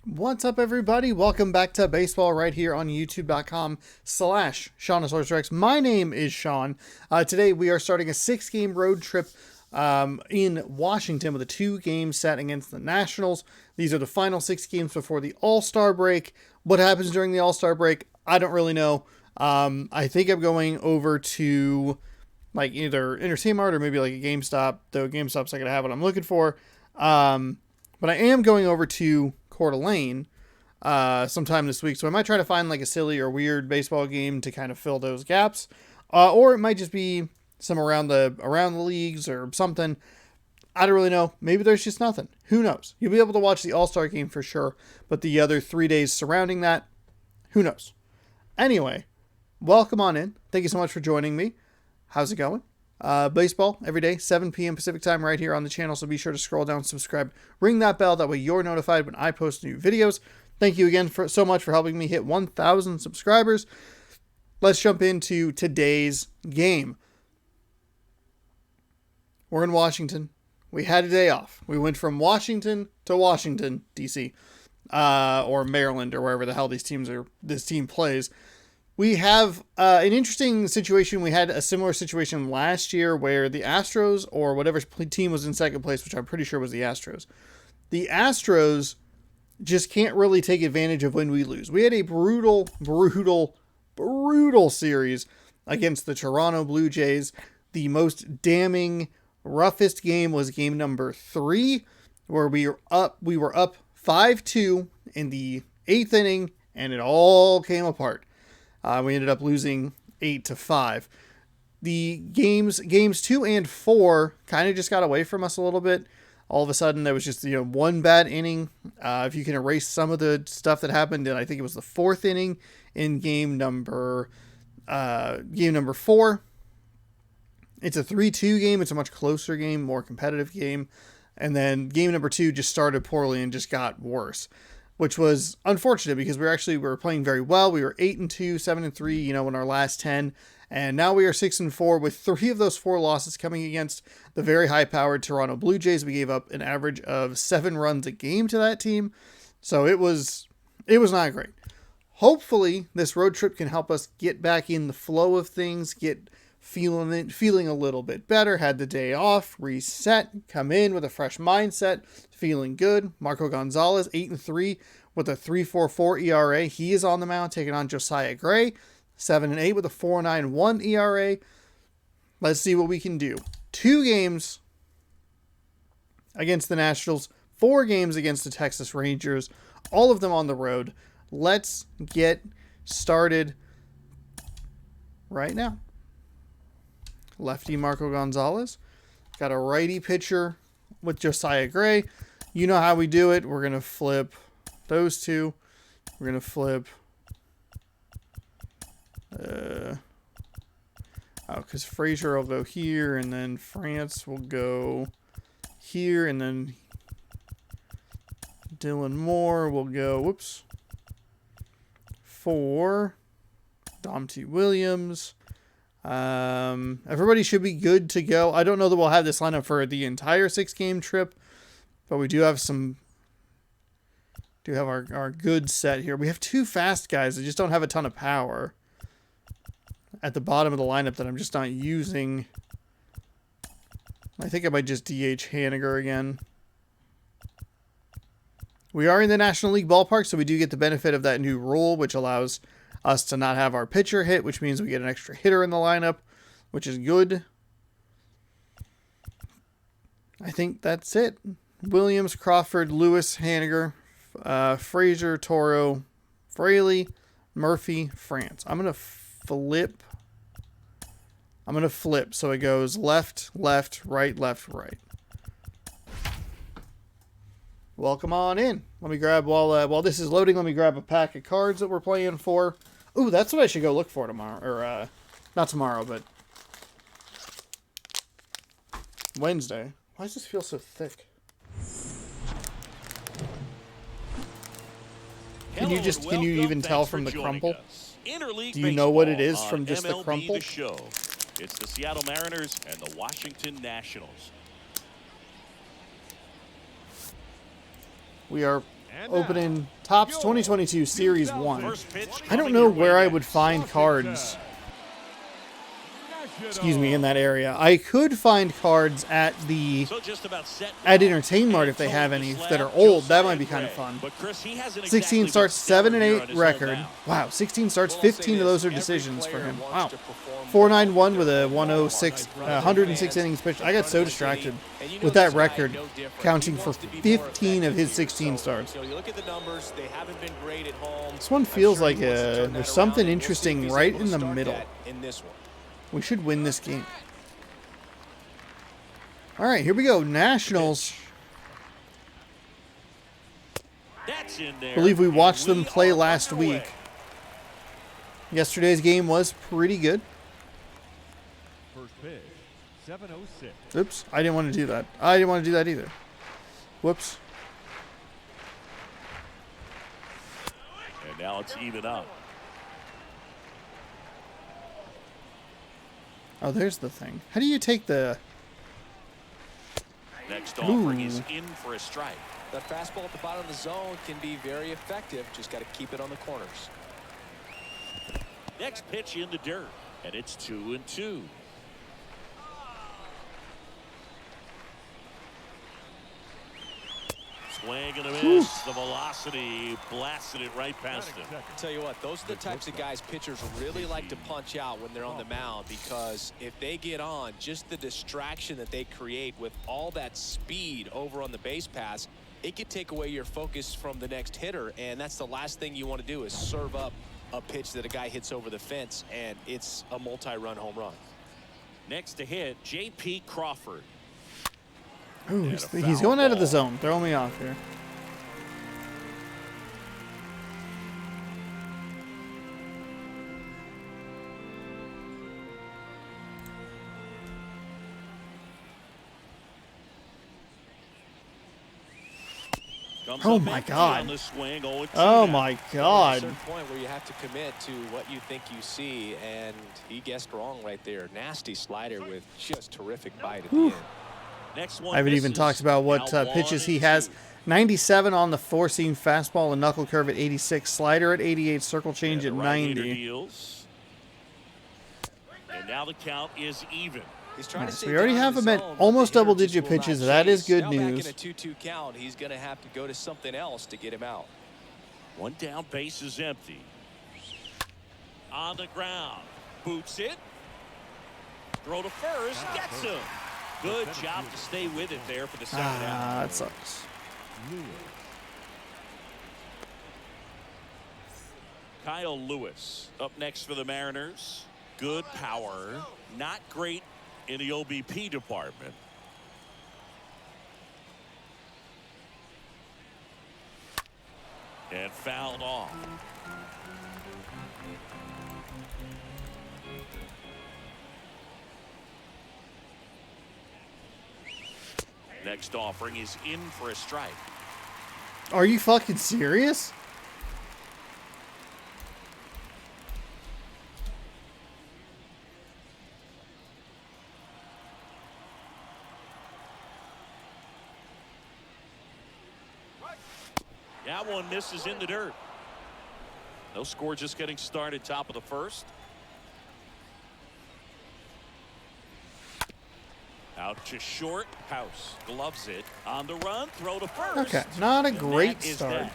What's up, everybody? Welcome back to baseball right here on youtube.com/SeanOsaurusRex. My name is Sean. Today we are starting a 6-game road trip in Washington with a 2-game set against the Nationals. These are the final 6 games before the All-Star break. What happens during the All-Star break? I don't really know. I think I'm going over to like either Entertainment or maybe like a GameStop, though GameStop's not going to have what I'm looking for. But I am going over to Coeur d'Alene sometime this week, so I might try to find like a silly or weird baseball game to kind of fill those gaps, or it might just be some around the leagues or something. I don't really know. Maybe there's just nothing. Who knows? You'll be able to watch the All-Star game for sure, but the other 3 days surrounding that, who knows? Anyway, welcome on in. Thank you so much for joining me. How's it going? Baseball every day, 7 p.m. Pacific time right here on the channel, so be sure to scroll down, subscribe, ring that bell, that way you're notified when I post new videos. Thank you again so much for helping me hit 1,000 subscribers. Let's jump into today's game. We're in Washington. We had a day off. We went from Washington to Washington, D.C., or Maryland, or wherever the hell this team plays. We have an interesting situation. We had a similar situation last year where the Astros, or whatever team was in second place, which I'm pretty sure was the Astros just can't really take advantage of when we lose. We had a brutal series against the Toronto Blue Jays. The most damning, roughest game was game number 3, where we were up 5-2 in the 8th inning, and it all came apart. We ended up losing 8-5. The games 2 and 4 kind of just got away from us a little bit. All of a sudden, there was just one bad inning. If you can erase some of the stuff that happened, and I think it was the 4th inning in game number 4. It's a 3-2 game. It's a much closer game, more competitive game. And then game number 2 just started poorly and just got worse, which was unfortunate because we were playing very well. We were 8-2, 7-3, in our last 10. And now we are 6-4 with 3 of those 4 losses coming against the very high-powered Toronto Blue Jays. We gave up an average of 7 runs a game to that team. So it was not great. Hopefully this road trip can help us get back in the flow of things, get feeling a little bit better, had the day off, reset, come in with a fresh mindset, feeling good. Marco Gonzalez, 8-3 with a 3.44 ERA. He is on the mound taking on Josiah Gray, 7-8 with a 4.91 ERA. Let's see what we can do. 2 games against the Nationals, 4 games against the Texas Rangers, all of them on the road. Let's get started right now. Lefty Marco Gonzalez. Got a righty pitcher with Josiah Gray. You know how we do it. We're going to flip those 2. We're going to flip. Because Frazier will go here, and then France will go here, and then Dylan Moore will go, for Dom T. Williams. Everybody should be good to go. I don't know that we'll have this lineup for the entire 6-game trip, but we do have our good set here. We have 2 fast guys that just don't have a ton of power at the bottom of the lineup that I'm just not using. I think I might just DH Haniger again. We are in the National League ballpark, so we do get the benefit of that new rule, which allows us to not have our pitcher hit, which means we get an extra hitter in the lineup, which is good. I think that's it. Williams, Crawford, Lewis, Haniger, Frazier, Toro, Fraley, Murphy, France. I'm going to flip. So it goes left, right. Welcome on in. Let me grab, while this is loading, let me grab a pack of cards that we're playing for. Ooh, that's what I should go look for tomorrow. Or, not tomorrow, but Wednesday. Why does this feel so thick? Can you even tell from the crumple? Do you know what it is from just the crumple? It's the Seattle Mariners and the Washington Nationals. We are opening Topps 2022 Series 1. First pitch I don't coming know your way where I next. would find cards, excuse me, in that area. I could find cards at the So just about set at now. Entertainment if they have any that are old. That might be kind of fun. But Chris, he hasn't 16 exactly starts, been stellar 7 and here 8 on his record. home mound. Wow, 16 starts, Well, I'll say 15 of this, those are every decisions for player him. wants Wow. to perform 491 with a 106, 106 innings pitched. I got so distracted with that record, counting for 15 of his 16 starts. You look at the numbers, they haven't been great at home. This one feels like there's something interesting right in the middle. In this one. We should win this game. All right, here we go. Nationals. That's in there. I believe we watched And them play are last underway. week. Yesterday's game was pretty good. First pitch, 7:06. Oops, I didn't want to do that. I didn't want to do that either. Whoops. And now it's even up. Oh, there's the thing. How do you take the... Next offering Ooh. is in for a strike. That fastball at the bottom of the zone can be very effective. Just got to keep it on the corners. Next pitch in the dirt, and it's 2-2. Swing and a miss. The velocity blasted it right past him. Tell you what, those are the types of guys pitchers really like to punch out when they're on the mound, because if they get on, just the distraction that they create with all that speed over on the base pass, it could take away your focus from the next hitter, and that's the last thing you want to do is serve up a pitch that a guy hits over the fence, and it's a multi-run home run. Next to hit, J.P. Crawford. Ooh, And he's, a he's foul going out of the ball. zone. Throwing me off here. Comes Oh up my empty God. on the swing, 0-2 Oh now. my There's a God. certain point where you have to commit to what you think you see, and he guessed wrong right there. Nasty slider with just terrific bite at the end. Next one I haven't even misses. talked about what Now pitches he 1-2. has. 97 on the four-seam fastball, a knuckle curve at 86, slider at 88, circle change at And the right-hander 90. deals. And now the count is even. He's trying to Nice. stay We already down have in him the at zone, but almost the hitter double-digit just will not pitches. That is chase. good Now news. Back in a 2-2 count, he's going to have to go to something else to get him out. One down, base is empty. On the ground. Boots it. Throw to first. Gets him. Good job to stay with it there for the second out. Ah, that sucks. Kyle Lewis up next for the Mariners. Good power. Not great in the OBP department. And fouled off. Next offering is in for a strike. Are you fucking serious? That one misses in the dirt. No score, just getting started, top of the first. Out to short. House gloves it. On the run. Throw to first. Okay, not a And great that is start. that.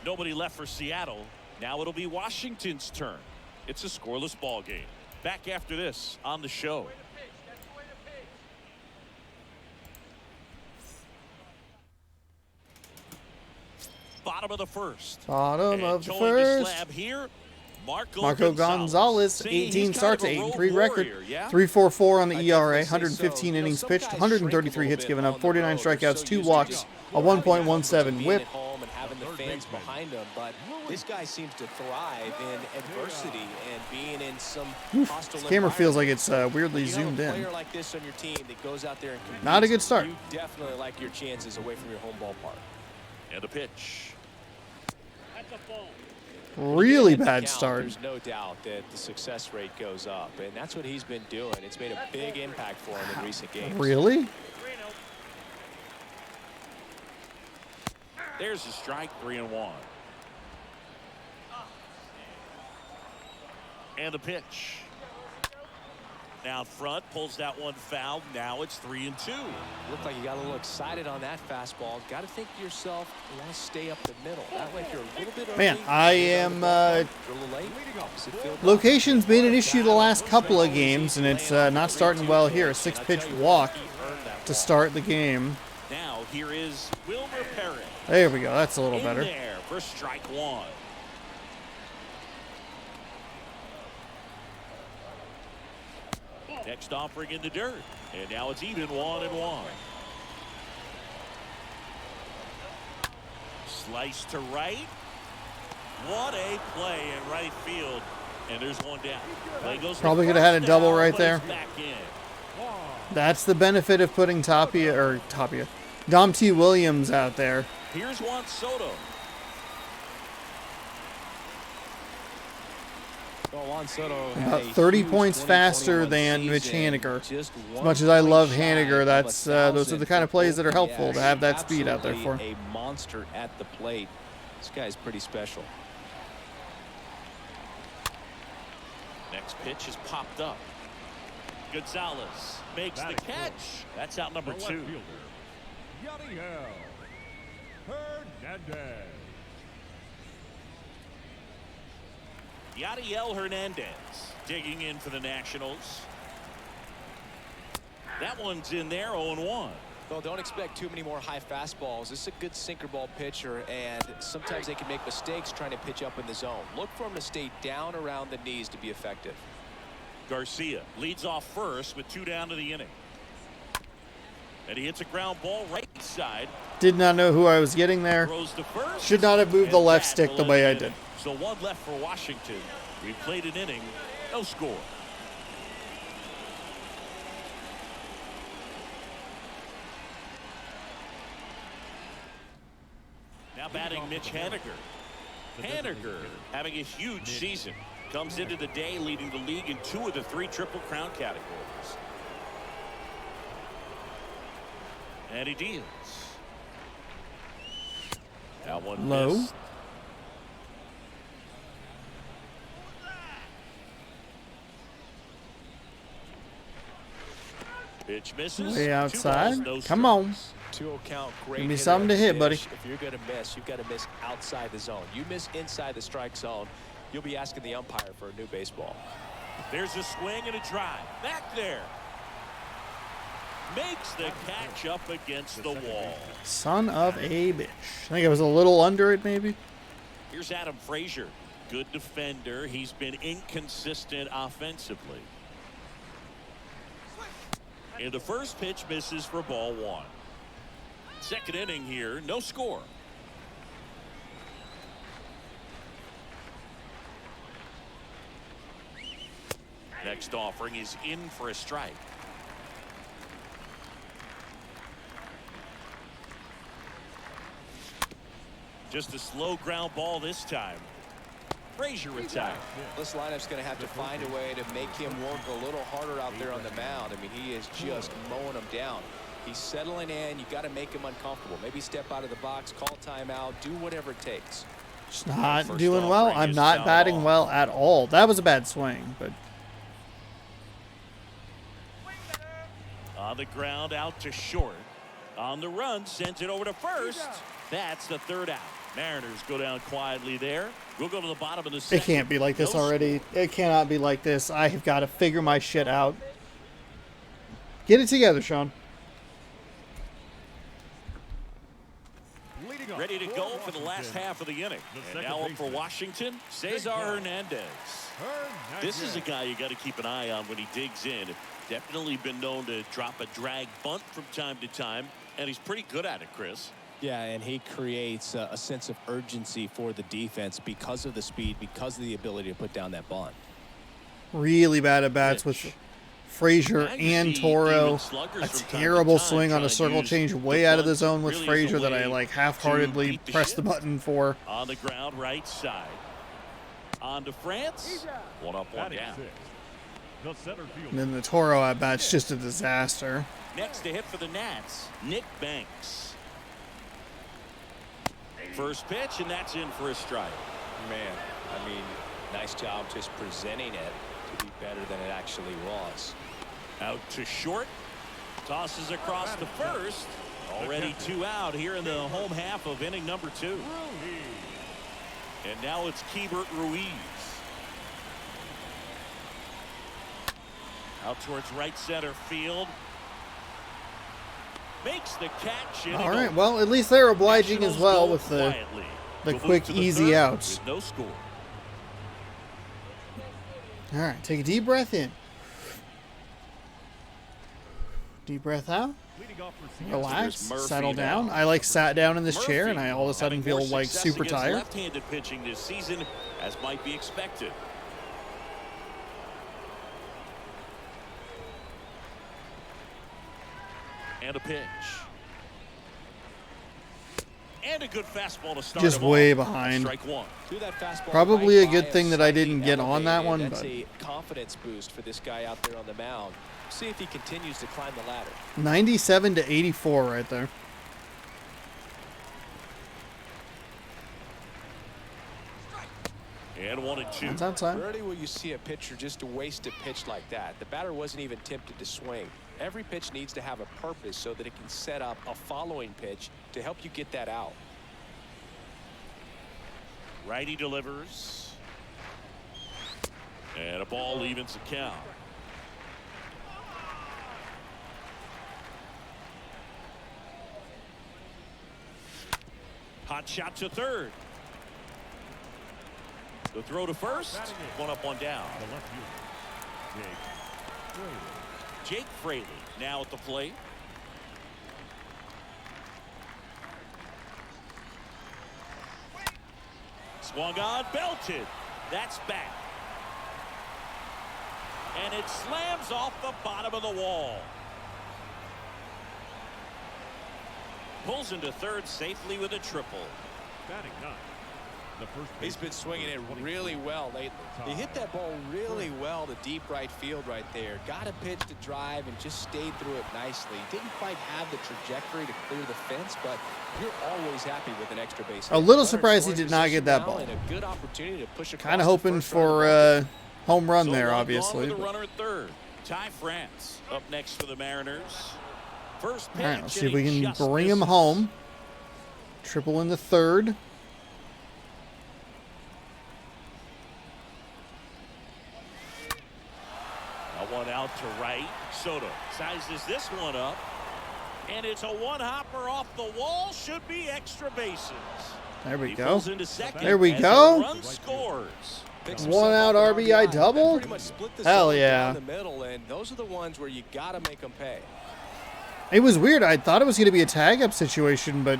Nobody left for Seattle. Now it'll be Washington's turn. It's a scoreless ball game. Back after this on the show. Bottom of the first. Bottom And of the towing first. slab here, Marco Gonzalez, See, 18 he's kind starts, of a 8-3 road record, warrior, yeah? 3.44 on the I ERA, definitely say 115 so. innings Some pitched, guys 133 shrink a hits little given bit up, on the 49 road. They're strikeouts, so 2 used to walks, just a having that comfort of 1.17 being whip. at home and having the fans behind him, but this guy seems to thrive in adversity and being in some hostile This camera feels like environment. it's weirdly You have zoomed a in. player like this on your team that goes out there and competes. Not a good start. You definitely like your chances away from your home ballpark. And the pitch. Really At the bad count, start. There's no doubt that the success rate goes up, and that's what he's been doing. It's made a big impact for him in recent games. Really? There's a strike, 3-1. And the pitch. Down front, pulls that one foul. Now it's 3-2. Looked like you got a little excited on that fastball. Got to think to yourself, you want to stay up the middle. That way, if you're a little bit early, Man, I am. you're a little late. Opposite field. Location's been an issue the last couple of games, and it's not starting well here. A 6-pitch walk to start the game. Now here is Wilmer Perry. There we go. That's a little In better. there for strike one. Next offering in the dirt. And now it's even 1-1. Slice to right. What a play in right field. And there's one down. Play goes Probably could have had a double down, right but there. it's back in. That's the benefit of putting Dom T. Williams out there. Here's Juan Soto. Well, Juan Soto About had a 30 huge points 2021 faster than Mitch season. Haniger. Just As one much as I point love shy Haniger, of that's those are the 1,000 kind of plays that are for helpful to OPS. have that speed out there for. Absolutely a monster at the plate. This guy's pretty special. Next pitch is popped up. Gonzalez makes the Batting catch. That's out number The left 2. fielder, Yadiel Hernandez. Yadiel Hernandez digging in for the Nationals. That one's in there, 0-1. Well, don't expect too many more high fastballs. This is a good sinker ball pitcher, and sometimes they can make mistakes trying to pitch up in the zone. Look for him to stay down around the knees to be effective. Garcia leads off first with 2 down to the inning. And he hits a ground ball right side. Did not know who I was getting there. Throws to first. Should not have moved the And left that stick the way I eliminated. did. So 1 left for Washington. We played an inning, no score. Now batting Mitch Haniger. Haniger having a huge season. Comes into the day leading the league in 2 of the 3 Triple Crown categories. And he deals. Now one Low. missed. Pitch misses. Way 2 outside. balls, no Come on. Two count, great. Give me hitter something at to the hit, buddy. dish. If you're going to miss, you've got to miss outside the zone. You miss inside the strike zone, you'll be asking the umpire for a new baseball. There's a swing and a drive. Back there. Makes the catch up against the wall. Son of a bitch. I think I was a little under it, maybe. Here's Adam Frazier. Good defender. He's been inconsistent offensively. And the first pitch misses for ball 1. Second inning here, no score. Next offering is in for a strike. Just a slow ground ball this time. Frazier retired. This lineup's going to have to find a way to make him work a little harder out there on the mound. I mean, he is just mowing them down. He's settling in. You got to make him uncomfortable. Maybe step out of the box, call timeout, do whatever it takes. Just not First doing well. offering I'm is not fouled batting off. well at all. That was a bad swing, but On the ground, out to short. On the run, sends it over to first. That's the 3rd out. Mariners go down quietly there. We'll go to the bottom of the it second. can't be like this No already. It cannot be like this. I have got to figure my shit out. Get it together, Sean. Leading off Ready to go for the last half of the inning. The And second now up for baseman, Washington, Cesar Hernandez. This is a guy you got to keep an eye on when he digs in. Definitely been known to drop a drag bunt from time to time, and he's pretty good at it, Chris. Yeah, and he creates a sense of urgency for the defense because of the speed, because of the ability to put down that bunt. Really bad at bats Pitch. with Frazier Now you and see Toro. even sluggers A from time to terrible time swing on try a to circle use change the way out of the bunt. zone with Really is a Frazier that I way like to half-heartedly beat the pressed the shit. button for. On the ground, right side. On to France. 1 up, 1 Batting down. 6, the center And fielder, then the Toro at bat's just a disaster. Next to hit for the Nats, Nick Banks. First pitch, and that's in for a strike. Man, I mean, nice job just presenting it to be better than it actually was. Out to short. Tosses across to first. Already 2 out here in the home half of inning number 2. And now it's Keibert Ruiz. Out towards right center field. Makes the catch. All right, well, at least they're obliging as well with the quick, easy outs. No score. All right, take a deep breath in. Deep breath out. Relax, settle down. I sat down in this chair, and I all of a sudden feel like super tired. Left-handed pitching this season, as might be expected. And a pitch. And a good fastball to start. Just way behind. Strike one. Probably a good thing that I didn't get on that one. That's But a confidence boost for this guy out there on the mound. See if he continues to climb the ladder. 97 to 84 right there. And 1-2. That's outside. Rarely will you see a pitcher just waste a pitch like that. The batter wasn't even tempted to swing. Every pitch needs to have a purpose so that it can set up a following pitch to help you get that out. Righty delivers. And a ball evens the count. Hot shot to third. The throw to first. One up, one down. The left fielder, Jake Fraley now at the plate. Swung on, belted. That's back. And it slams off the bottom of the wall. Pulls into third safely with a triple. batting ninth. The first He's been swinging it really well lately. He hit that ball really well to deep right field right there. Got a pitch to drive and just stayed through it nicely. Didn't quite have the trajectory to clear the fence, but you're always happy with an extra base hit. A little surprised he did not get that ball. And a good opportunity to push Kind of hoping for a home run there, obviously. The runner at third. Ty France up next for the Mariners. First pitch. All right, let's see if we can bring him home. Triple in the third. One out to right. Soto sizes this one up. And it's a one-hopper off the wall. Should be extra bases. There we He go. pulls into second There we as go. a run scores. One out RBI double? Hell yeah. Down the middle, and those are the ones where you got to make them pay. It was weird. I thought it was going to be a tag-up situation, but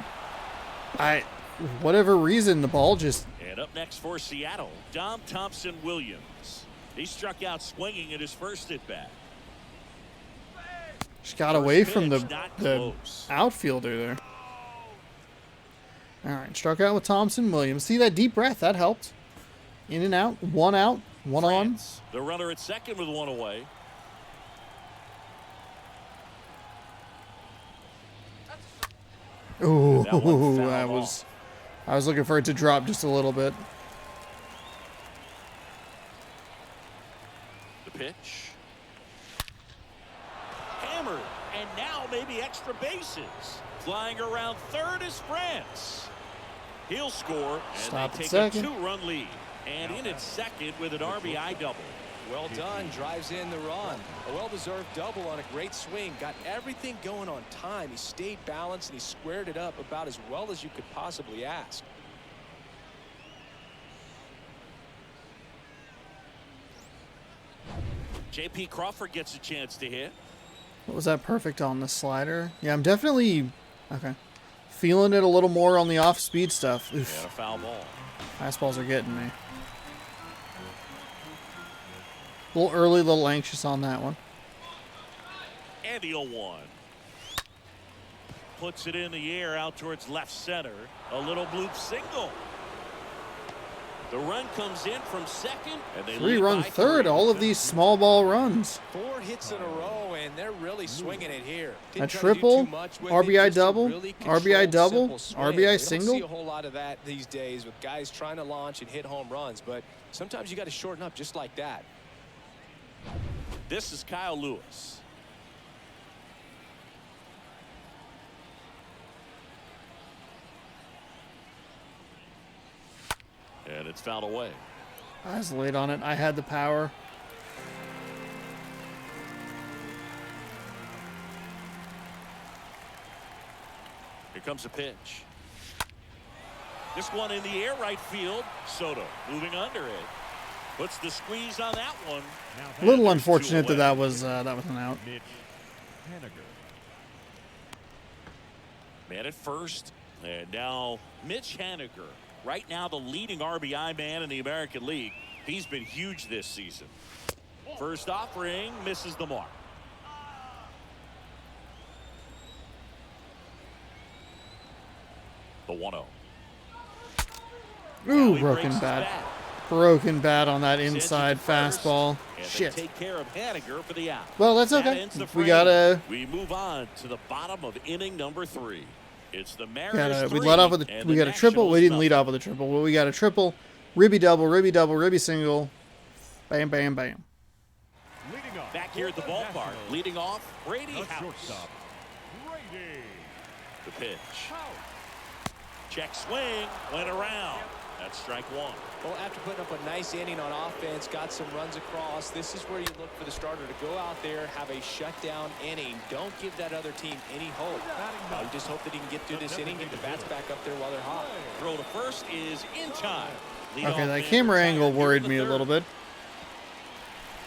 whatever reason, the ball just... And up next for Seattle, Dom Thompson Williams. He struck out swinging at his first at-bat. Just got away from the close. outfielder there. All right, struck out with Thompson Williams. See that deep breath? That helped. In and out, one on. The runner at second with one away. Ooh, That one fouled I was looking for it to drop just a little bit. The pitch. Hammered, and now maybe extra bases. Flying around third is France. He'll score, and Stop they at take second. a 2-run lead. And in at second with an RBI double. Well done. Drives in the run. A well-deserved double on a great swing. Got everything going on time. He stayed balanced and he squared it up about as well as you could possibly ask. J.P. Crawford gets a chance to hit. What was that perfect on the slider? Yeah, I'm definitely feeling it a little more on the off-speed stuff. Oof. And a foul ball. Fastballs are getting me. A little early, a little anxious on that one. And the 0-1. Puts it in the air out towards left center. A little bloop single. The run comes in from second, and they 3-run lead by third. 3. All of these small ball runs. 4 hits in a row, and they're really swinging it here. A Didn't try to do triple, too much with RBI it, just a double, really RBI controlled, double, simple swing. RBI We don't single. see a whole lot of that these days with guys trying to launch and hit home runs, but sometimes you got to shorten up just like that. This is Kyle Lewis. And it's fouled away. I was late on it. I had the power. Here comes a pitch. This one in the air, right field. Soto moving under it. Puts the squeeze on that one. Now A little There's unfortunate 2 that away. that was an out. Mitch Haniger. Man at first. And now Mitch Haniger. Right now the leading RBI man in the American League. He's been huge this season. First offering misses the mark. The 1-0. Now Ooh, he broken breaks his bat. bat. Broken bat on that Sends it inside to first, fastball. and they Shit. take care of Haniger for the out. Well, that's That okay. ends the We frame. gotta, We move on to the bottom of inning number 3. It's the Mariners we 3, let off with and we the got a triple. We Nationals didn't lead nothing. off with a triple. Well, we got a triple, ribby double, ribby single, bam, bam, bam. Leading off. Back here at the for ballpark, Nationals, leading off Brady the House. shortstop, Brady The pitch. House. Check swing, went around. That's strike 1. Well, after putting up a nice inning on offense, got some runs across, this is where you look for the starter to go out there, have a shutdown inning. Don't give that other team any hope. You just hope that he can get through this inning, get the bats back up there while they're hot. Throw to first is in time. Leadoff Okay, that man camera retired angle here in worried the me a third. little bit.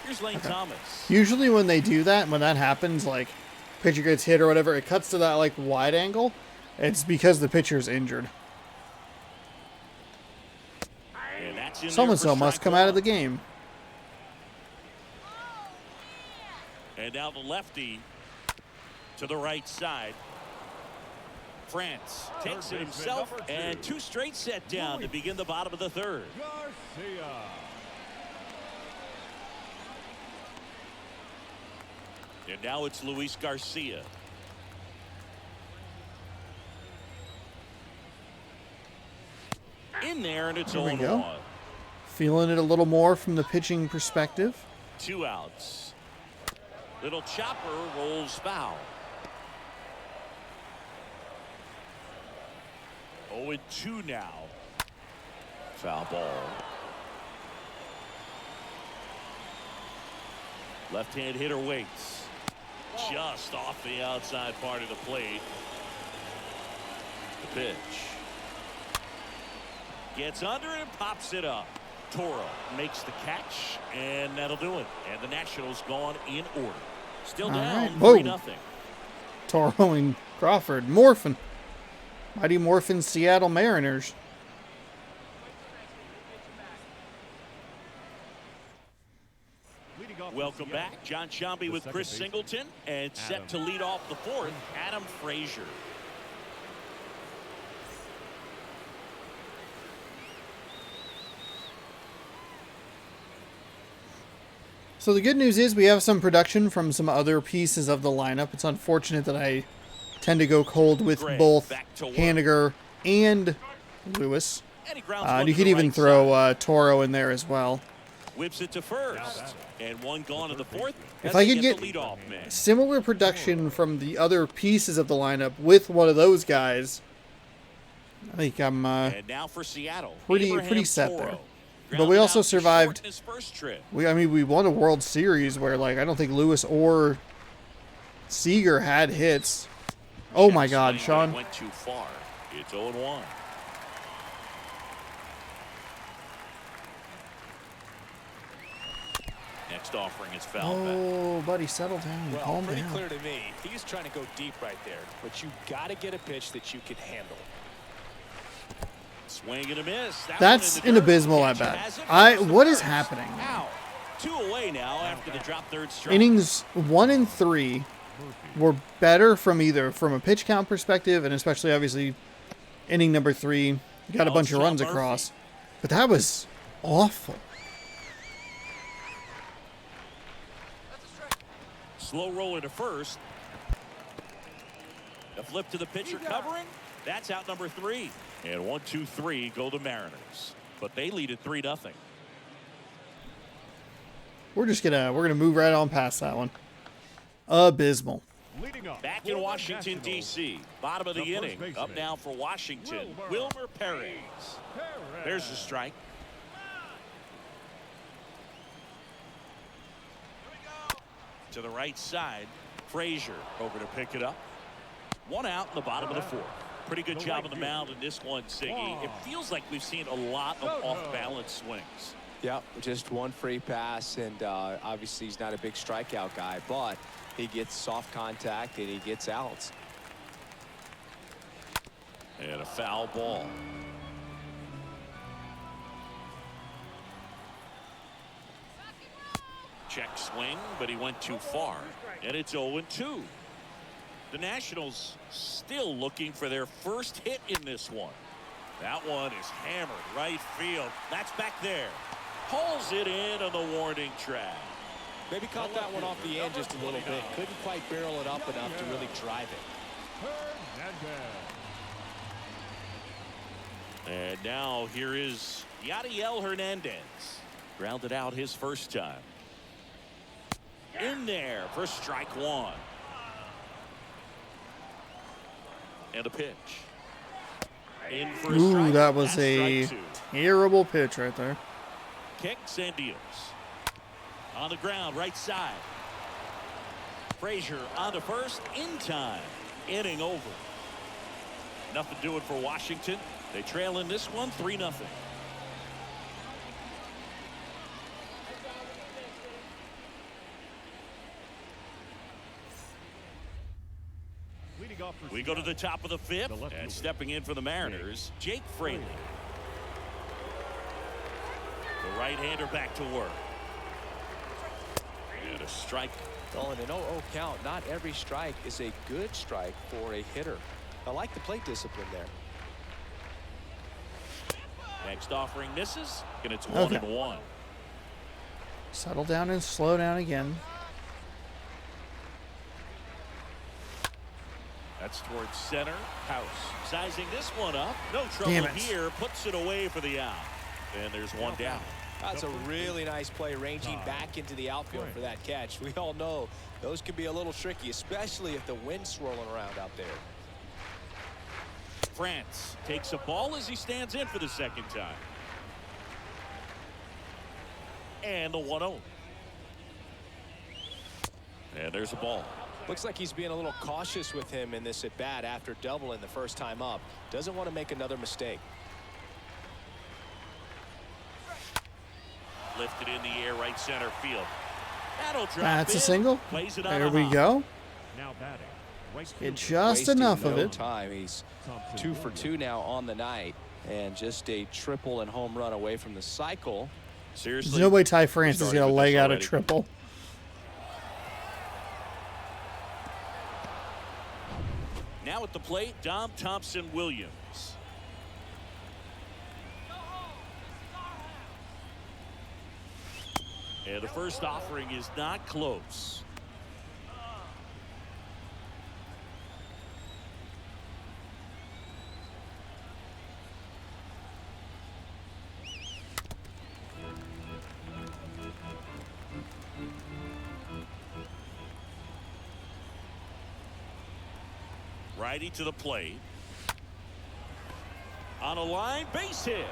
Here's Lane Thomas. Usually when they do that, when that happens, like pitcher gets hit or whatever, it cuts to that like wide angle. It's because the pitcher's injured. And that's in there So for and so must strike come out of the 1. game. And now the lefty to the right side. France takes it baseman himself, number 2. and 2 straight set down to begin the bottom of the 3rd. Garcia. And now it's Luis Garcia. In there, and it's There we 0-1. go. Feeling it a little more from the pitching perspective. 2 outs. Little chopper rolls foul. 0-2 now. Foul ball. Left-hand hitter waits. Just off the outside part of the plate. The pitch. Gets under it and pops it up. Toro makes the catch, and that'll do it. And the Nationals gone in order. Still All down right. Whoa. 3-0. Toro and Crawford. Morphin. Mighty Morphin Seattle Mariners. Leading off for Welcome Seattle, back. John Sciambi the with second Chris baseman, Singleton. And set Adam to lead off the 4th, Adam Frazier. So the good news is we have some production from some other pieces of the lineup. It's unfortunate that I tend to go cold with Gray both back to work. Haniger and Lewis. And he grounds one You to could the even right throw side. Toro in there as well. Whips it to first. And one gone to the 4th. If as I they could get get the leadoff man. similar production from the other pieces of the lineup with one of those guys, I think I'm And now for Seattle. pretty Abraham set Toro. there. But Grounded we also out to survived- short in his first trip. we won a World Series where like I don't think Lewis or Seager had hits. Oh my Check God, swing, but Sean. it went too far. It's 0-1. Next offering is foul back. Oh, buddy, settle down. Well, Calm pretty down. clear to me. He's trying to go deep right there, but you got to get a pitch that you can handle. Swing and a miss. That That's one in the dirt. inabysmal at Catcher bat. has it. Goes to What is first. happening? Out. 2 away now after the drop third strike. Innings 1 and 3 were better from a pitch count perspective, and especially obviously inning number 3 got a bunch of runs Murphy. across. But that was awful. Slow roller to first. A flip to the pitcher covering. That's out number 3. And 1, 2, 3 go the Mariners. But they lead at 3-0. We're gonna move right on past that one. Abysmal. Leading off Back for in the Washington, Nationals, D.C. Bottom of the the first inning. baseman, Up now for Washington, Wilmer Perez. Perez. There's the strike. To the right side. Frazier over to pick it up. 1 out in the bottom of the 4th. Pretty good job on the mound in this one, Siggy. It feels like we've seen a lot of off-balance swings. Yep, just one free pass, and obviously he's not a big strikeout guy, but he gets soft contact and he gets outs. And a foul ball. Check swing, but he went too far. And it's 0-2. The Nationals still looking for their first hit in this one. That one is hammered right field. That's back there. Pulls it in on the warning track. Maybe caught that one off the end just a little bit. Couldn't quite barrel it up enough to really drive it. Hernandez. And now here is Yadiel Hernandez. Grounded out his first time. In there for strike 1. And a pitch. In for a strike. Ooh, that was That's a strike 2. terrible pitch right there. Kicks and deals. On the ground, right side. Frazier on to first in time. Inning over. Nothing doing for Washington. They trail in this one 3-0. Leading off for We go to the top of the 5th, The left and fielder. stepping in for the Mariners, Jake Fraley. The right-hander back to work. And a strike. Well, in an 0-0 count, not every strike is a good strike for a hitter. I like the plate discipline there. Next offering misses, and it's Okay. 1-1. Settle down and slow down again. That's towards center. House sizing this one up. No Damn trouble it. here. Puts it away for the out. And there's one down. That's a really nice play, ranging back into the outfield for that catch. We all know those can be a little tricky, especially if the wind's swirling around out there. France takes a ball as he stands in for the second time. And the 1-0. And there's a ball. Looks like he's being a little cautious with him in this at-bat after doubling the first time up. Doesn't want to make another mistake. Lifted in the air, right center field. That'll drop That's a in. single. Plays it on There a we hop. go. Now batting. Right Get fielder, just Wasting enough no of it. time. He's Thompson 2 for Williams. 2 now on the night, and just a triple and home run away from the cycle. Seriously. There's no way Ty France is Starting going to with leg this out a already. triple. Now at the plate, Dom Thompson Williams. And the first offering is not close. Righty to the plate. On a line, base hit.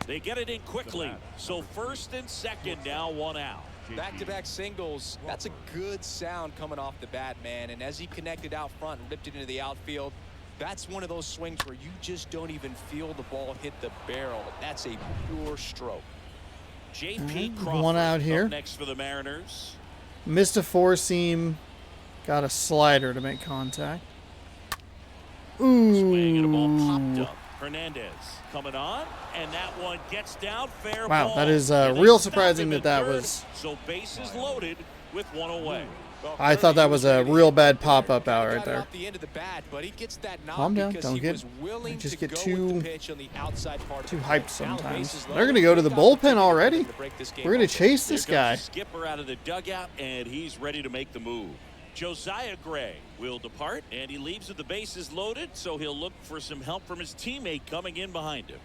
They get it in quickly. So first and second, now 1 out. Back-to-back singles. That's a good sound coming off the bat, man. And as he connected out front and ripped it into the outfield, that's one of those swings where you just don't even feel the ball hit the barrel. That's a pure stroke. J.P. Alright, Crawford one out here. up next for the Mariners. Missed a 4-seam. Got a slider to make contact. Swing and a ball popped Ooh. up. Hernandez coming on, and that one gets down. Fair Wow, ball. that is And they real stop surprising him that at that third. was. So bases loaded with 1 away. I thought that was a real bad pop-up out right there. The end of the bat, but he gets that knock Calm down. because Don't he get was willing just to get go too with the pitch on the outside part of the hyped plate. Now the sometimes. bases They're loaded. gonna go to the Big bullpen opportunity already. to break this game We're gonna open. chase Here this comes guy. the skipper out of the dugout, and he's ready to make the move. Josiah Gray will depart, and he leaves with the bases loaded, so he'll look for some help from his teammate coming in behind him.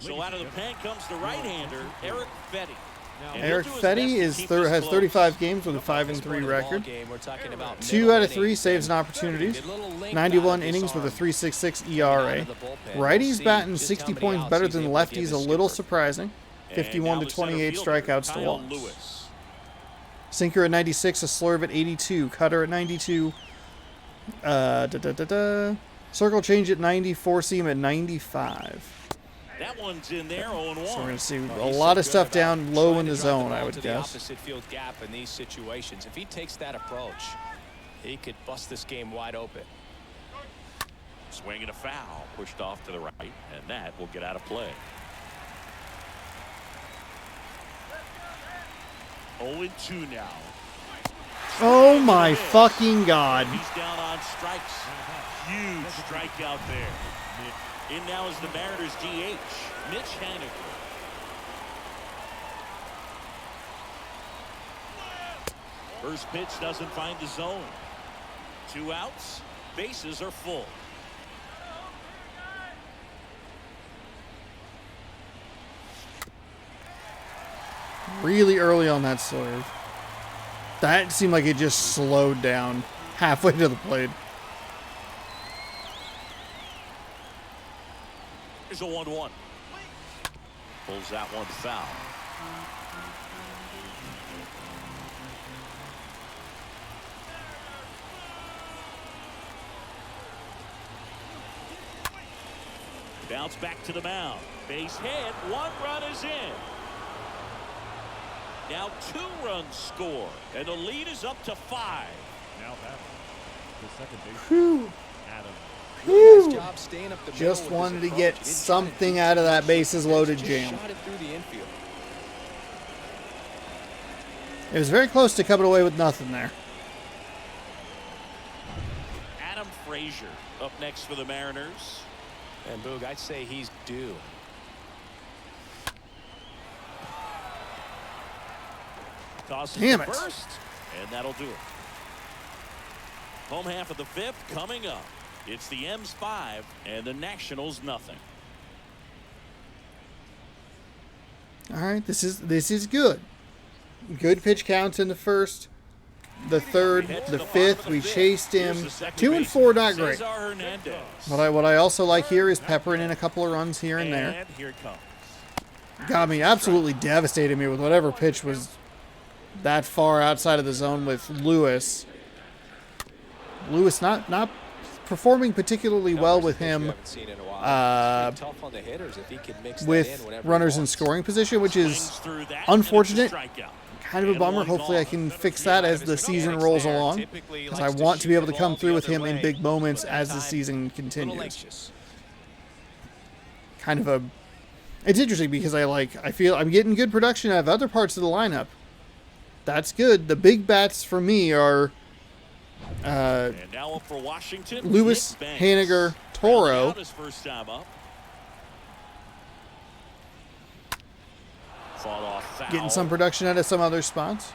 So out of the pen comes the right-hander, Eric Fetty. And he'll Eric do his best Fetty to is keep this has close. 35 games with a 5-3 record. 2 out of 3 saves and opportunities. 91 innings with a 3.66 ERA. Righties batting 60 points better than lefties, a little surprising. 51 to 28 strikeouts to Kyle walks. Lewis. Sinker at 96, a slurve at 82, cutter at 92. Circle change at 90, four seam at 95. That one's in there, 0-1. So we're going to see a lot of stuff down low in the zone, I would guess. Opposite field gap in these situations. If he takes that approach, he could bust this game wide open. Swing and a foul, pushed off to the right, and that will get out of play. 0-2 now. Oh my fucking God. He's down on strikes. Huge strikeout there. In now is the Mariners DH, Mitch Haniger. First pitch doesn't find the zone. 2 outs, bases are full. Really early on that slurve. That seemed like it just slowed down halfway to the plate. Here's a 1-1. Pulls that one foul. Bounce back to the mound. Base hit. 1 run is in. Now 2 runs score, and the lead is up to 5. Now batting. The second baseman, Whew. Adam. Whew. Job staying up the middle Just with wanted his to approach. get He didn't try to something do out of too that much. bases loaded Just jam. shot it through the infield. It was very close to coming away with nothing there. Adam Frazier up next for the Mariners. And Boog, I'd say he's due. Tosses Damn to it. first, and that'll do it. Home half of the 5th coming up. It's the M's 5 and the Nationals nothing. All right, this is good. Good pitch counts in the first, the third, the fifth. We chased him. 2 and 4, not great. Cesar Hernandez. What I also like here is peppering in a couple of runs here and there. And here it comes. Got me, absolutely devastated me with whatever pitch was that far outside of the zone with Lewis. Lewis not performing particularly well with him with runners in scoring position, which is Swings through that, unfortunate. and it's a strikeout. kind of a And bummer. one Hopefully I gone. can fix that as the season rolls along, because I want to be able to come through with him in big moments as the season continues. Kind of a... It's interesting because I feel I'm getting good production out of other parts of the lineup. That's good. The big bats for me are And now up for Washington, Lewis, Nick Banks. Haniger, Toro. Rounding out his first time up. Fought off foul. Getting some production out of some other spots.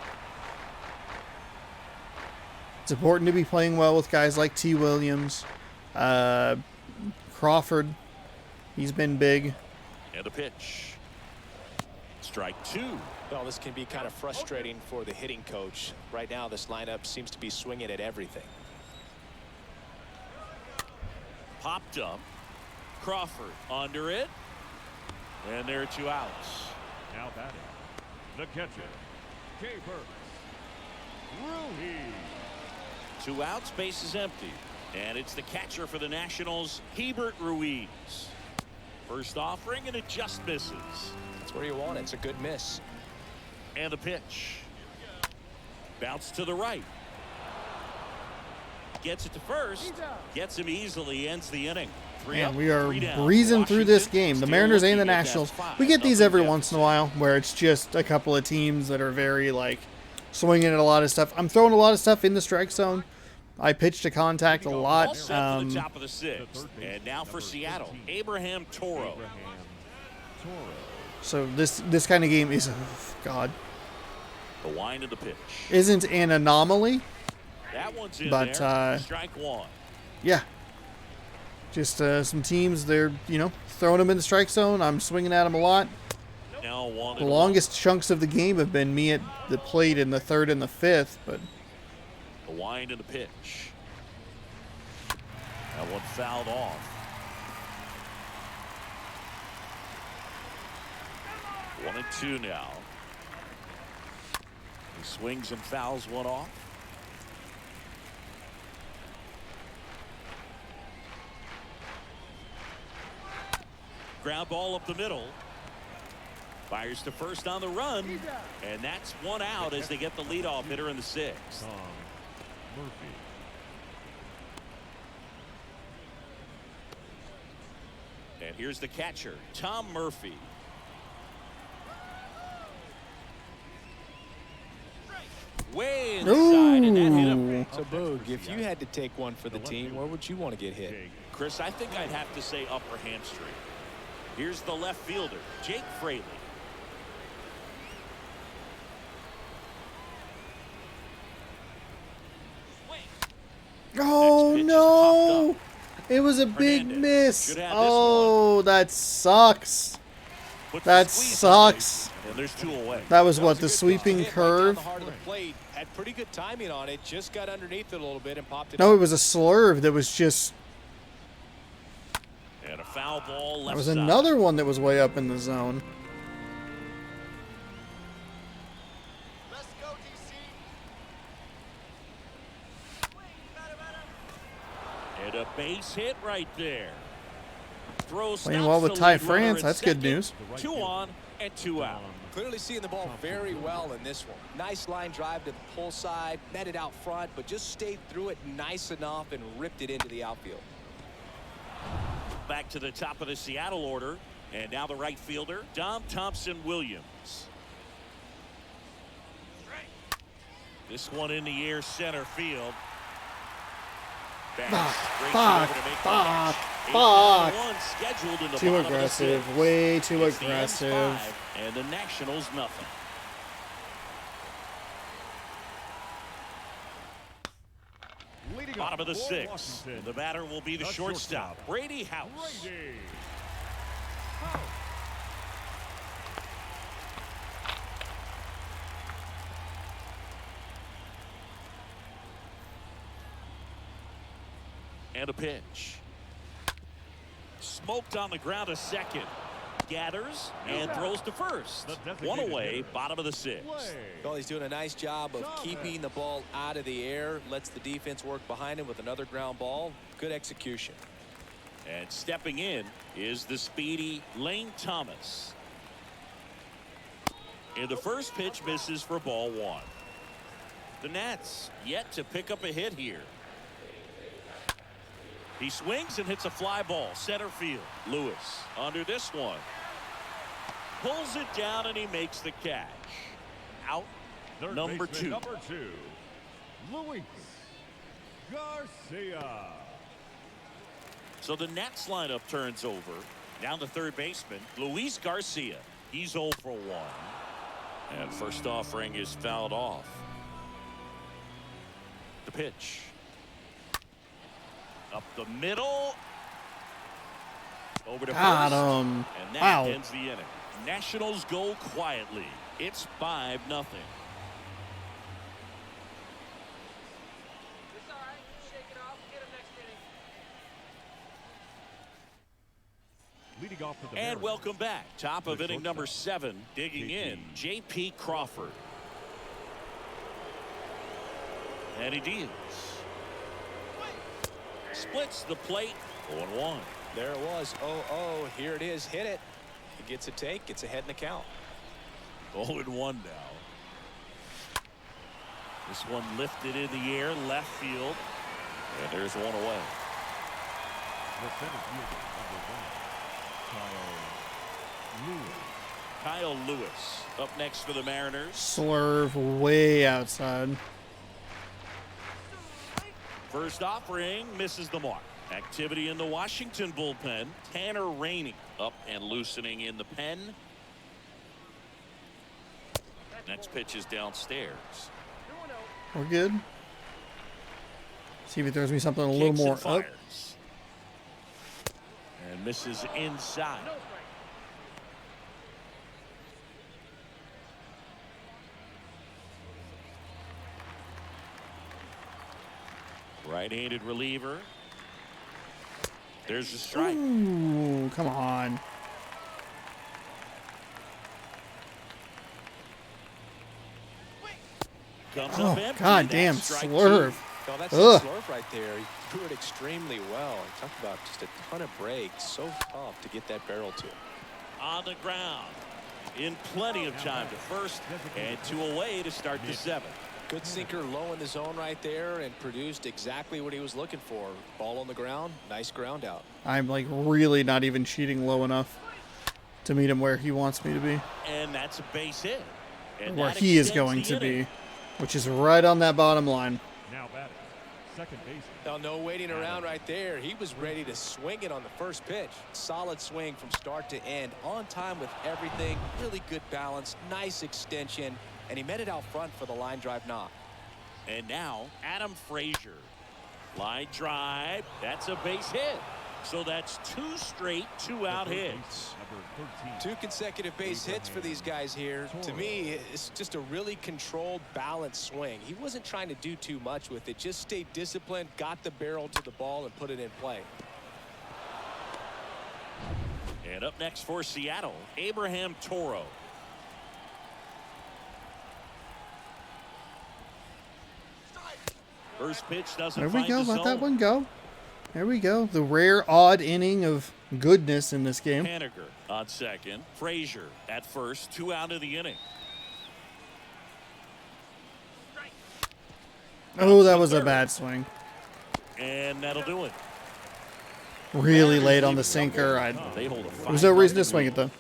It's important to be playing well with guys like T. Williams, Crawford. He's been big. And a pitch. Strike 2. Well, this can be kind of frustrating for the hitting coach. Right now, this lineup seems to be swinging at everything. Popped up. Crawford under it. And there are 2 outs. Now batting. The catcher, K. Burks. Ruiz. 2 outs, base is empty. And it's the catcher for the Nationals, Hebert Ruiz. First offering, and it just misses. That's where you want it. It's a good miss. And the pitch. Bounce to the right. gets it to first. Gets him easily, ends the inning. And we are breezing through this game. The Mariners and the Nationals. We get these every once in a while where it's just a couple of teams that are very, like, swinging at a lot of stuff. I'm throwing a lot of stuff in the strike zone. I pitch to contact a lot. All set for the top of the sixth. And now for Seattle, Abraham Toro. So this kind of game is, oh, God, The wind of the pitch. isn't an anomaly. That one's in But, there. Strike one. Yeah. Just some teams, they're, throwing them in the strike zone. I'm swinging at them a lot. Now one The and longest chunks of the game have been me at the plate in the third and the fifth, but The wind and the pitch. That one fouled off. 1-2 now. He swings and fouls one off. Ground ball up the middle. Fires to first on the run. And that's one out as they get the leadoff hitter in the sixth. Tom Murphy. And here's the catcher, Tom Murphy. Way inside, and that hit him. ooh. So, Boog, if you had to take one for the team, where would you want to get hit? Chris, I think I'd have to say upper hamstring. Here's the left fielder, Jake Fraley. Oh, Next pitch is no. popped It was a big Hernandez miss. should have this Oh, that sucks. Puts the That squeeze on it, sucks. And there's two away. That was That what, was the a good pitch. sweeping Hit right curve? down the heart of the plate. Had pretty good timing on it. Just got underneath it a little bit and popped it No, up. it was a slurve that was just... And a foul ball left That was side. another one that was way up in the zone. And a base hit right there. Throw Playing stops well with the Ty lead runner France. at That's good second. news. 2 on and 2 out. Clearly seeing the ball very well in this one. Nice line drive to the pull side, met it out front, but just stayed through it nice enough and ripped it into the outfield. Back to the top of the Seattle order. And now the right fielder, Dom Thompson-Williams. This one in the air center field. Bass breaks it over to make the catch. 8-1 scheduled in the Too bottom of the aggressive. sixth. Way too It's the aggressive. M's 5, and the Nationals nothing. Bottom of the sixth. The batter will be the shortstop, Brady House. Brady. And a pitch. Smoked on the ground to second. Gathers and throws to first. One away, bottom of the sixth. Well, he's doing a nice job of keeping the ball out of the air. Lets the defense work behind him with another ground ball. Good execution. And stepping in is the speedy Lane Thomas. And the first pitch misses for ball one. The Nats yet to pick up a hit here. He swings and hits a fly ball center field. Lewis under this one. Pulls it down and he makes the catch. Out. Third Number baseman, two. Number 2. Luis Garcia. So the Nats lineup turns over. Down to third baseman, Luis Garcia. He's 0 for 1. And first offering is fouled off. The pitch. Up the middle. Over to Got first. him. And that Wow. ends the inning. Nationals go quietly. It's 5-0. Leading off for the And Mariners. welcome back. Top of The inning number shortstop, 7. Digging in, J.P. Crawford. And he deals. Splits the plate. 0-1. There it was. 0-0. Here it is. Hit it. He gets a take. Gets ahead in the count. 0-1 now. This one lifted in the air, left field. And there's one away. The center fielder, number 1, Kyle Lewis. Kyle Lewis up next for the Mariners. Slurve way outside. First offering misses the mark. Activity in the Washington bullpen. Tanner Rainey up and loosening in the pen. Next pitch is downstairs. We're good. See if he throws me something a little Kicks more and up. fires. And misses inside. Right-handed reliever. There's a strike. Ooh, come on. Comes Oh, up empty. god That's damn, strike Slurve. No, that's Ugh. the slurve right there. He threw it extremely well. He talked about just a ton of breaks. So tough to get that barrel to. On the ground. In plenty of time to first and 2 away to start the 7th. Good sinker low in the zone right there and produced exactly what he was looking for. Ball on the ground. Nice ground out. I'm like really not even cheating low enough to meet him where he wants me to be. And that's a base hit. And Where that he is extends going the to inning. be, which is right on that bottom line. Now batting, second baseman. Now, no waiting around right there. He was ready to swing it on the first pitch. Solid swing from start to end. On time with everything. Really good balance. Nice extension. And he met it out front for the line drive knock. And now Adam Frazier. Line drive. That's a base hit. So that's 2 straight 2-out hits. Number 13. 2 consecutive base hits for these guys here. To me, it's just a really controlled, balanced swing. He wasn't trying to do too much with it. Just stayed disciplined, got the barrel to the ball, and put it in play. And up next for Seattle, Abraham Toro. First pitch doesn't There we find go. the Let that zone. one go. There we go. The rare odd inning of goodness in this game. Haniger on second. Frazier at first. 2 out of the inning. Oh, that was a bad swing. And that'll do it. Really late on the sinker. They hold a There was no reason to swing it though.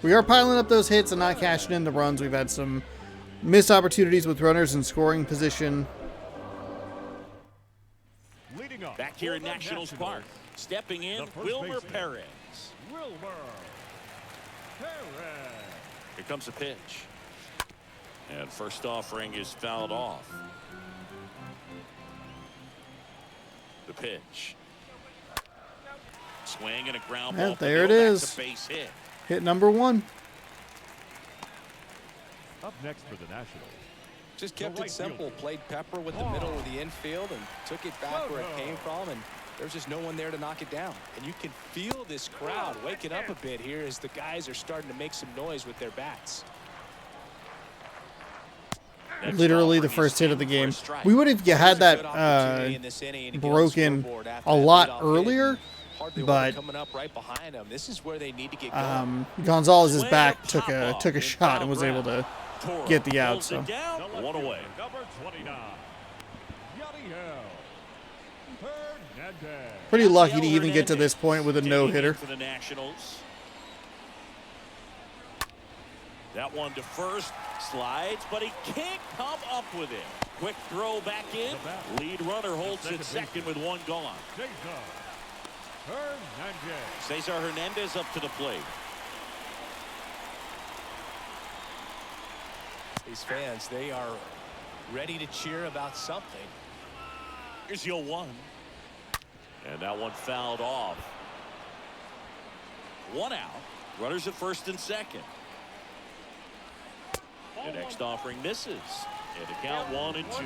We are piling up those hits and not cashing in the runs. We've had some missed opportunities with runners in scoring position. Leading up Back here for in the Nationals Park. Stepping in, The first Wilmer baseman. Perez. Wilmer Perez. Here comes the pitch. And first offering is fouled off. The pitch. Swing and a ground Yeah, ball. there it That's is. a base hit. Hit number 1. Up next for the Nationals. Just kept right it simple. fielder. Played pepper with the middle of the infield and took it back where it came from. And there's just no one there to knock it down. And you can feel this crowd waking up a bit here as the guys are starting to make some noise with their bats. Next Literally the offering is first hit of the in for a game. strike. We would have had Good that opportunity in this inning to get on the broken scoreboard after a that lot leadoff hit. earlier, Hardly one but coming up right behind them. This is where they need to get going. Gonzalez's Swing back a took a pop-up in shot and foul was able ground. to Toro get the out. pulls So it down. The left 1 away. fielder, number 29. Yadiel Hernandez. pretty lucky to Yadiel even get to this Hernandez point with a digging no in hitter. for the Nationals. That one to first. Slides, but he can't come up with it. Quick throw back in. Lead runner holds it second with 1 gone. Cesar Hernandez. Cesar Hernandez up to the plate. These fans, they are ready to cheer about something. Here's 0-1. And that one fouled off. 1 out. Runners at first and second. The next offering misses. And the count 1 and 2.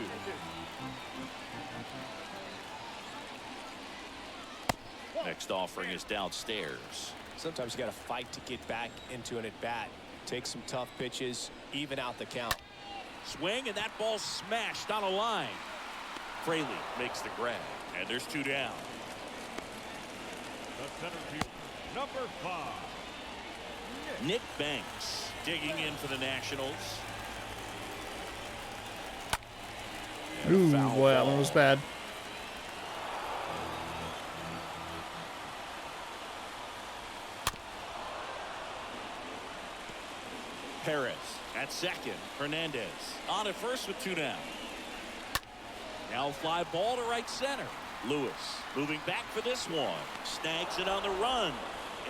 Next offering is downstairs. Sometimes you got to fight to get back into an at-bat. Take some tough pitches, even out the count. Swing, and that ball smashed on a line. Fraley makes the grab, and there's 2 down. The center fielder, number 5. Nick Banks digging in for the Nationals. And a Ooh, foul boy, that ball. one was bad. Perez at second. Hernandez on at first with 2 down. Now fly ball to right center. Lewis moving back for this one. Snags it on the run.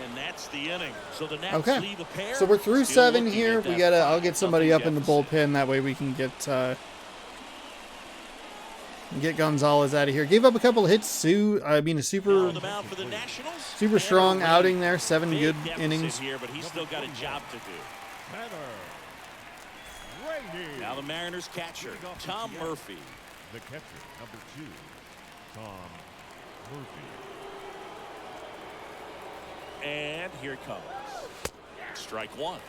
And that's the inning. So the Nats leave a pair. So we're through Still 7 looking here. at that We gotta. I'll get somebody up in the 5-0 bullpen. That way we can get Gonzalez out of here. Gave up a couple of hits. Now a super on the mound for the Nationals. super strong outing there. 7 Big good deficit innings. here, but he's still got a job to do. Tanner Rainey. Now the Mariners catcher, Tom Murphy. The catcher, number 2, Tom Murphy. And here it comes. Strike 1.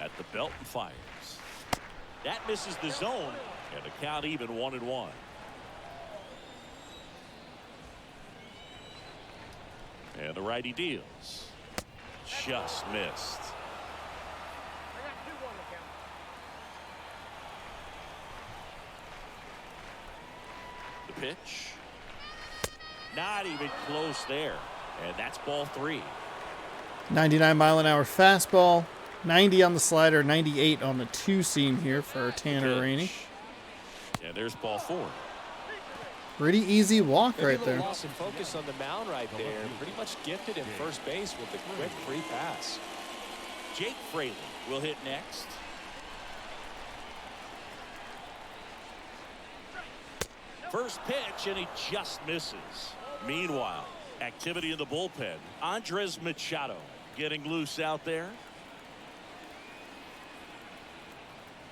At the belt and fires. That misses the zone, and the count even 1-1. And the righty deals. Just missed. The pitch. Not even close there. And that's ball 3. 99-mile-an-hour fastball. 90 on the slider. 98 on the 2-seam here for Tanner Rainey. And there's ball 4. Pretty easy walk Maybe right a little there. loss in focus on the mound right there. Pretty much gifted in first base with a quick free pass. Jake Fraley will hit next. First pitch, and he just misses. Meanwhile, activity in the bullpen. Andres Machado getting loose out there.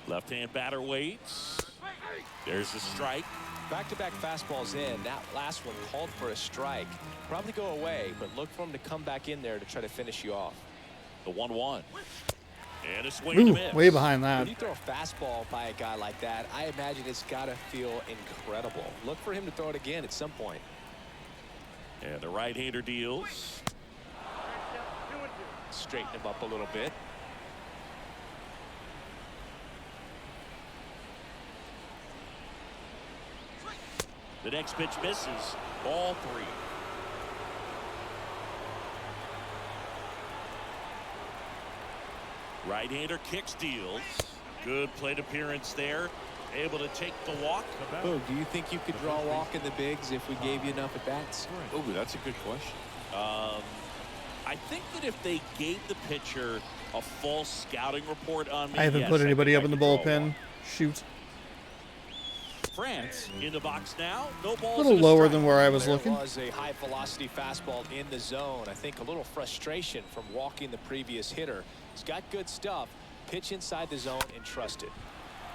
Left-hand batter waits. There's the strike. Back-to-back fastballs in. That last one called for a strike. Probably go away, but look for him to come back in there to try to finish you off. The 1-1. And a swing and a Ooh, miss. way behind that. When you throw a fastball by a guy like that, I imagine it's got to feel incredible. Look for him to throw it again at some point. And the right-hander deals. Straighten him up a little bit. The next pitch misses. Ball 3. Right-hander kicks, deals. Good plate appearance there. Able to take the walk. Oh, do you think you could draw a walk in the bigs if we gave you enough at bats? Oh, that's a good question. I think that if they gave the pitcher a false scouting report on me, I haven't yes, put I anybody think up I in the could draw a bullpen. walk. Shoot. France in the box now. No balls. A little and lower strike. than where I was There looking. was a high velocity fastball in the zone. I think a little frustration from walking the previous hitter. He's got good stuff. Pitch inside the zone and trust it.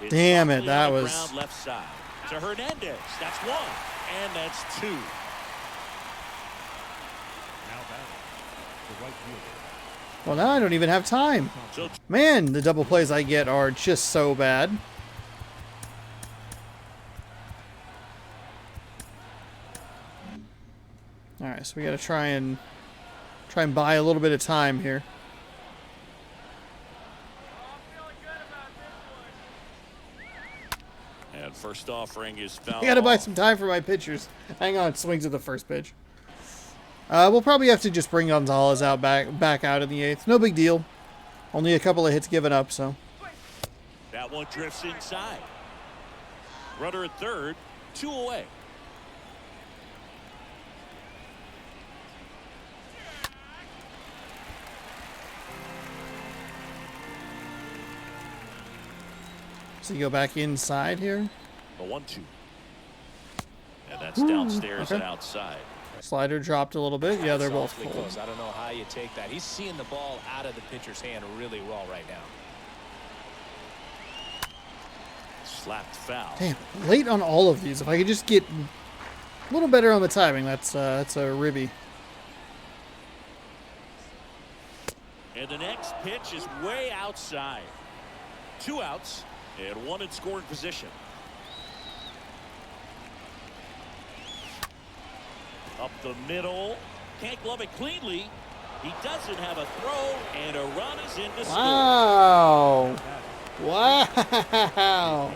It's Damn it, softly that on the was- ground left side to Hernandez. That's 1, and that's 2. Now batting, the right fielder. Well, now I don't even have time. So Man, the double plays I get are just so bad. All right, so we got to try and buy a little bit of time here. and first offering is foul. I got to buy some time for my pitchers. Hang on, swings at the first pitch. We'll probably have to just bring Gonzalez out back out in the 8th. No big deal. Only a couple of hits given up, so. That one drifts inside. Runner at third, 2 away. So you go back inside here. The 1-2. And that's downstairs okay. and outside. Slider dropped a little bit. Yeah, they're both Softly full. close. I don't know how you take that. He's seeing the ball out of the pitcher's hand really well right now. Slapped foul. Damn, late on all of these. If I could just get a little better on the timing, that's a ribby. And the next pitch is way outside. 2 outs and 1 in scoring position. Up the middle. Can't glove it cleanly. He doesn't have a throw, and a run is in to score. Wow. Wow.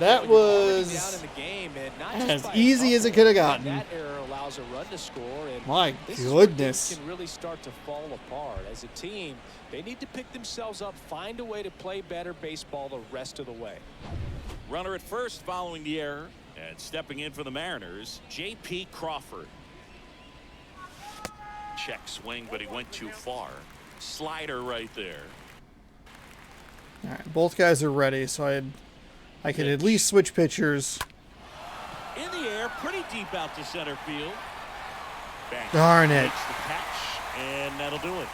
That Well, you're already was down in the game, and not as just by a easy as it couple, could have and gotten. that error allows a run to score, and My this is where things goodness. can really start to fall apart. As a team, they need to pick themselves up, find a way to play better baseball the rest of the way. Runner at first following the error, and stepping in for the Mariners, J.P. Crawford. Check swing, but he went too far. Slider right there. All right, both guys are ready, so I could at least switch pitchers. In the air, pretty deep out to center field. Bang. Darn it. Makes the catch, and that'll do it.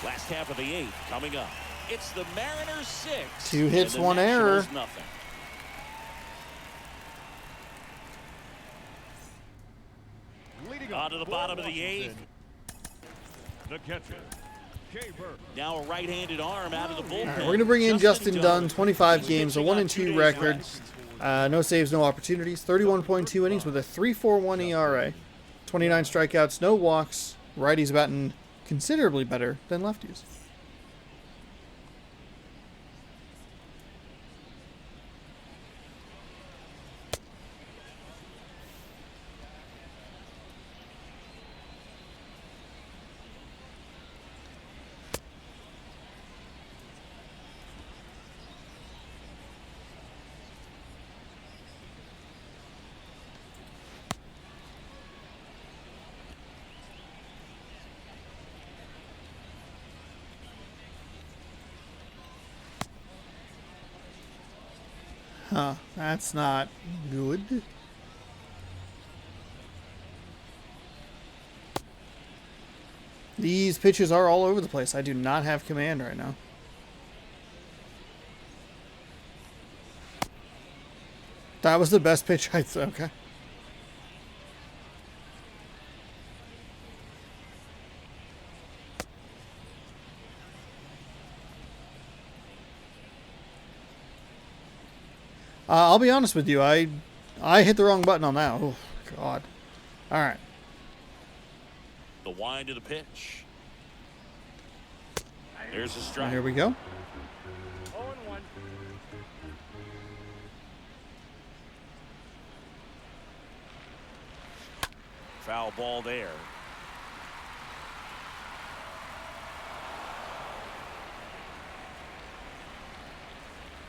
Last half of the 8th coming up. It's the Mariners 6. 2 hits, and the 1 Nationals error. Nothing. Leading On to the for bottom of the Washington, 8th. The catcher, Kay Burke. Now a right-handed arm out of the bullpen. All right, we're going to bring in Justin Dunn, 25 games, a 1-2 record. No saves, no opportunities. 31.2 innings with a 3.41 ERA. 29 strikeouts, no walks. Righties batting considerably better than lefties. Huh, that's not good. These pitches are all over the place. I do not have command right now. That was the best pitch I thought. Okay. I'll be honest with you. I hit the wrong button on that. Oh, God. All right. The wind of the pitch. There's a strike. Here we go. 0-1. Foul ball there.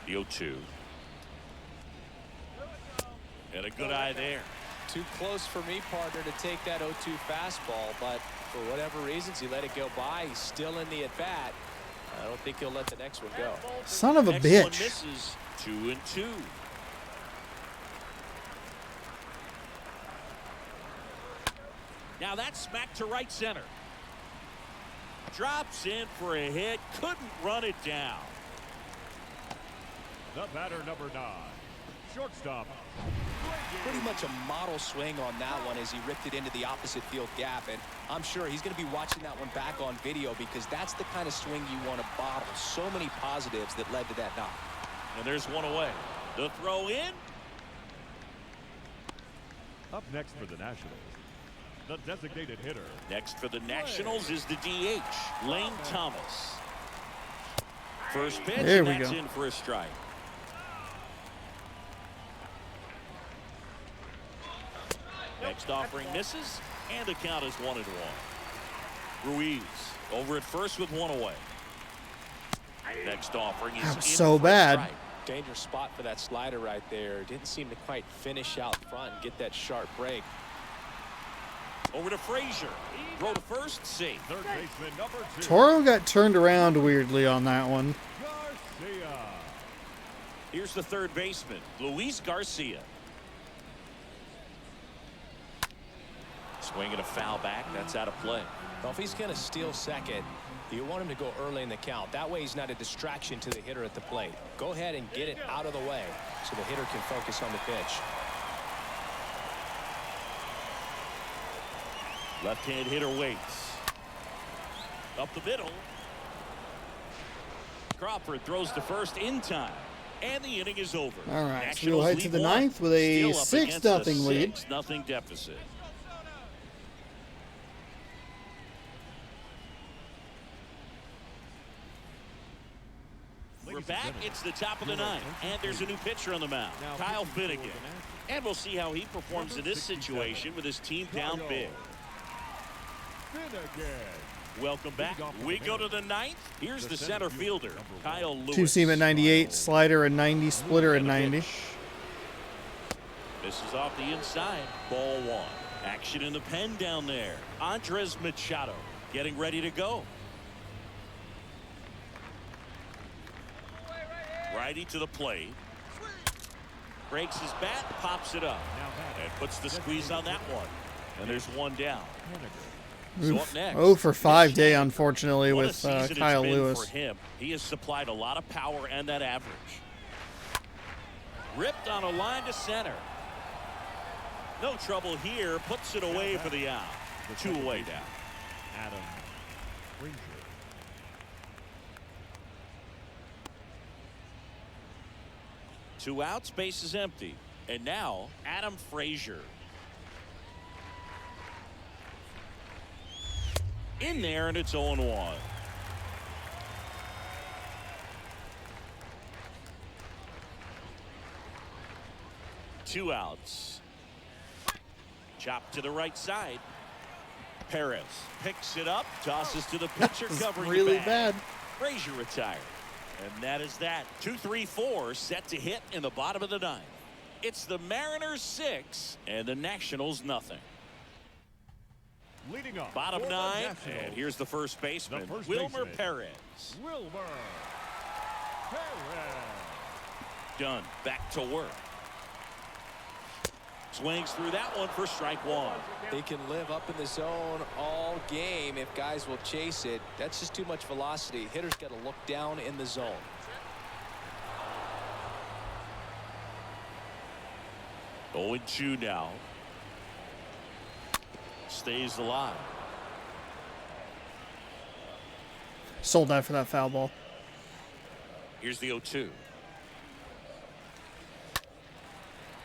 The 0-2. And a good eye there. Too close for me, partner, to take that 0-2 fastball, but for whatever reasons, he let it go by. He's still in the at-bat. I don't think he'll let the next one go. Son of a Next one bitch. misses. 2-2. Now that's smacked to right center. Drops in for a hit. Couldn't run it down. The batter, number 9, shortstop. Pretty much a model swing on that one as he ripped it into the opposite field gap, and I'm sure he's going to be watching that one back on video because that's the kind of swing you want to bottle. So many positives that led to that knock. And there's one away. The throw in. Up next for the Nationals, the designated hitter. Next for the Nationals is the DH, Lane Thomas. First pitch, There and we that's go. in for a strike. Next offering misses, and the count is 1-1. Ruiz over at first with one away. Next offering is That was in so for a bad. strike. Dangerous spot for that slider right there. Didn't seem to quite finish out front and get that sharp break. Over to Frazier. Throw to first, safe. Third baseman, number 2, Toro got turned around weirdly on that one. Garcia. Here's the third baseman, Luis Garcia. Swinging a foul back. That's out of play. Well, if he's going to steal second, you want him to go early in the count. That way he's not a distraction to the hitter at the plate. Go ahead and get it out of the way so the hitter can focus on the pitch. Left-hand hitter waits. Up the middle. Crawford throws to first in time. And the inning is over. All right, so Nationals we'll head to lead the one. ninth with a Still up against a 6-0 lead. 6-0 deficit. Leading back. It's the top of the ninth, and there's a new pitcher on the mound, Kyle Finnegan. And we'll see how he performs in this situation with his team down big. Welcome back. We go to the ninth. Here's the center fielder, Kyle Lewis. Two seam at 98, slider at 90, splitter at 90. This is off the inside. Ball one. Action in the pen down there. Andres Machado getting ready to go. Righty to the plate. Breaks his bat, pops it up, and puts the squeeze on that one. And there's one down. So up next, 0 for 5 day, unfortunately, what a with season it's Kyle been Lewis. For him. He has supplied a lot of power and that average. Ripped on a line to center. No trouble here. Puts it away for the out. 2 away now. Adam Frazier. Two outs, base is empty. And now Adam Frazier. In there, and it's 0-1. Two outs. Chop to the right side. Perez picks it up, tosses to the pitcher, covering Really the bag. bad. Frazier retired. And that is that. 2-3-4 set to hit in the bottom of the ninth. It's the Mariners 6 and the Nationals nothing. Leading off. Bottom for the 9, Nationals, and here's the first baseman, The first Wilmer baseman. Perez. Wilmer Perez. Done. Back to work. Swings through that one for strike one. They can live up in the zone all game if guys will chase it. That's just too much velocity. Hitters got to look down in the zone. Oh, 0-2 now. Stays alive. Sold out for that foul ball. Here's the 0-2.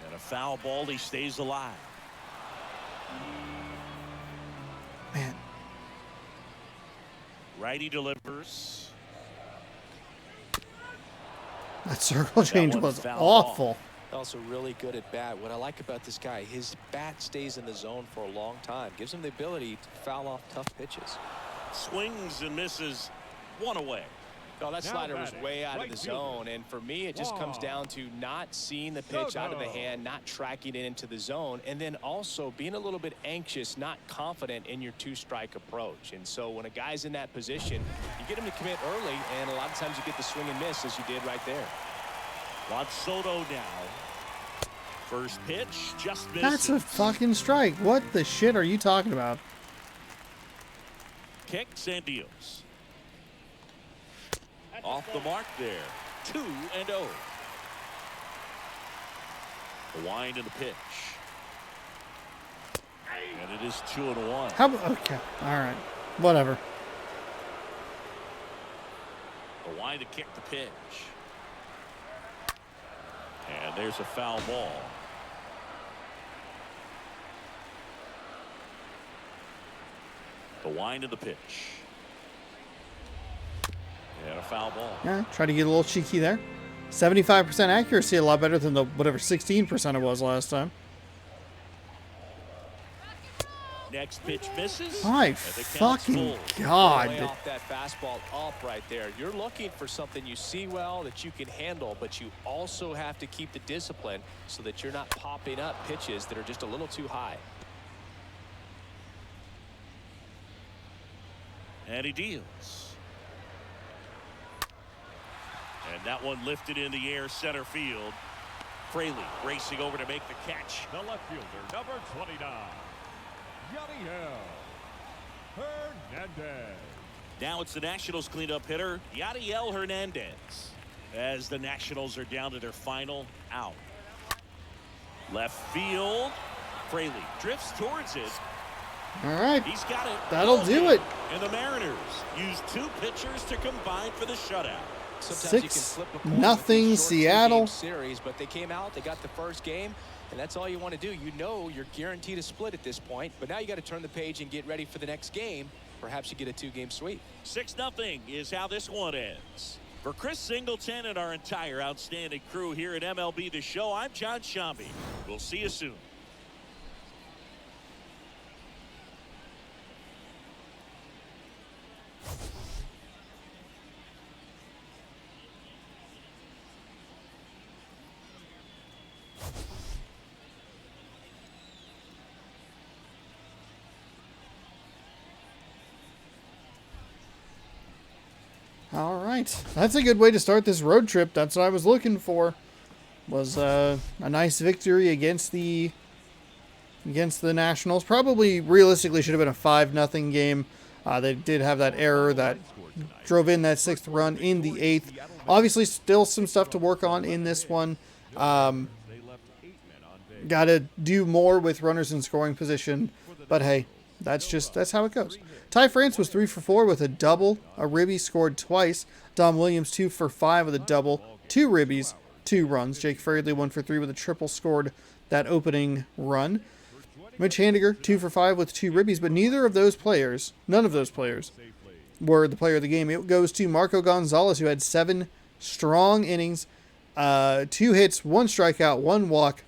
And a foul ball. He stays alive. Man. Righty delivers. That circle change one was fouled awful. Also really good at bat. What I like about this guy, his bat stays in the zone for a long time. Gives him the ability to foul off tough pitches. Swings and misses. One away. No, that Now slider was batting, way out of right the fielder. zone, and for me, it just comes down to not seeing the pitch out of the hand, not tracking it into the zone, and then also being a little bit anxious, not confident in your two-strike approach. And so when a guy's in that position, you get him to commit early, and a lot of times you get the swing and miss, as you did right there. Juan Soto now. First pitch just misses. That's a fucking strike. What the shit are you talking about? Kicks and deals. Off the mark there. 2-0. The wind and the pitch. And it is 2-1. How? Okay. All right. Whatever. The wind to kick the pitch. And there's a foul ball. The wind of the pitch. And a foul ball. Yeah. Try to get a little cheeky there. 75% accuracy, a lot better than the whatever 16% it was last time. Next pitch misses. My and the count's fucking full. God. Lay off that fastball up right there. You're looking for something you see well that you can handle, but you also have to keep the discipline so that you're not popping up pitches that are just a little too high. And he deals. And that one lifted in the air center field. Fraley racing over to make the catch. The left fielder, number 29, Yadiel Hernandez. Now it's the Nationals cleanup hitter, Yadiel Hernandez, as the Nationals are down to their final out. Left field. Fraley drifts towards it. All right. He's got it. That'll do it. And the Mariners use 2 pitchers to combine for the shutout. Sometimes you can 6-0 flip a coin with these short Seattle. two-game series, but they came out, they got the first game, and that's all you want to do. You know you're guaranteed a split at this point, but now you got to turn the page and get ready for the next game. Perhaps you get a 2-game sweep. 6-0 is how this one ends. For Chris Singleton and our entire outstanding crew here at MLB The Show, I'm John Shambi. We'll see you soon. All right, that's a good way to start this road trip. That's what I was looking for. Was a nice victory against the Nationals. Probably realistically should have been a 5-0 game. They did have that error that drove in that 6th run in the 8th. Obviously, still some stuff to work on in this one. Got to do more with runners in scoring position, but hey, that's how it goes. Ty France was 3 for 4 with a double. A ribby scored twice. Dom Williams 2 for 5 with a double. 2 ribbies, 2 runs. Jake Fraley 1 for 3 with a triple scored that opening run. Mitch Haniger 2 for 5 with 2 ribbies, but none of those players were the player of the game. It goes to Marco Gonzalez, who had 7 strong innings, 2 hits, 1 strikeout, 1 walk.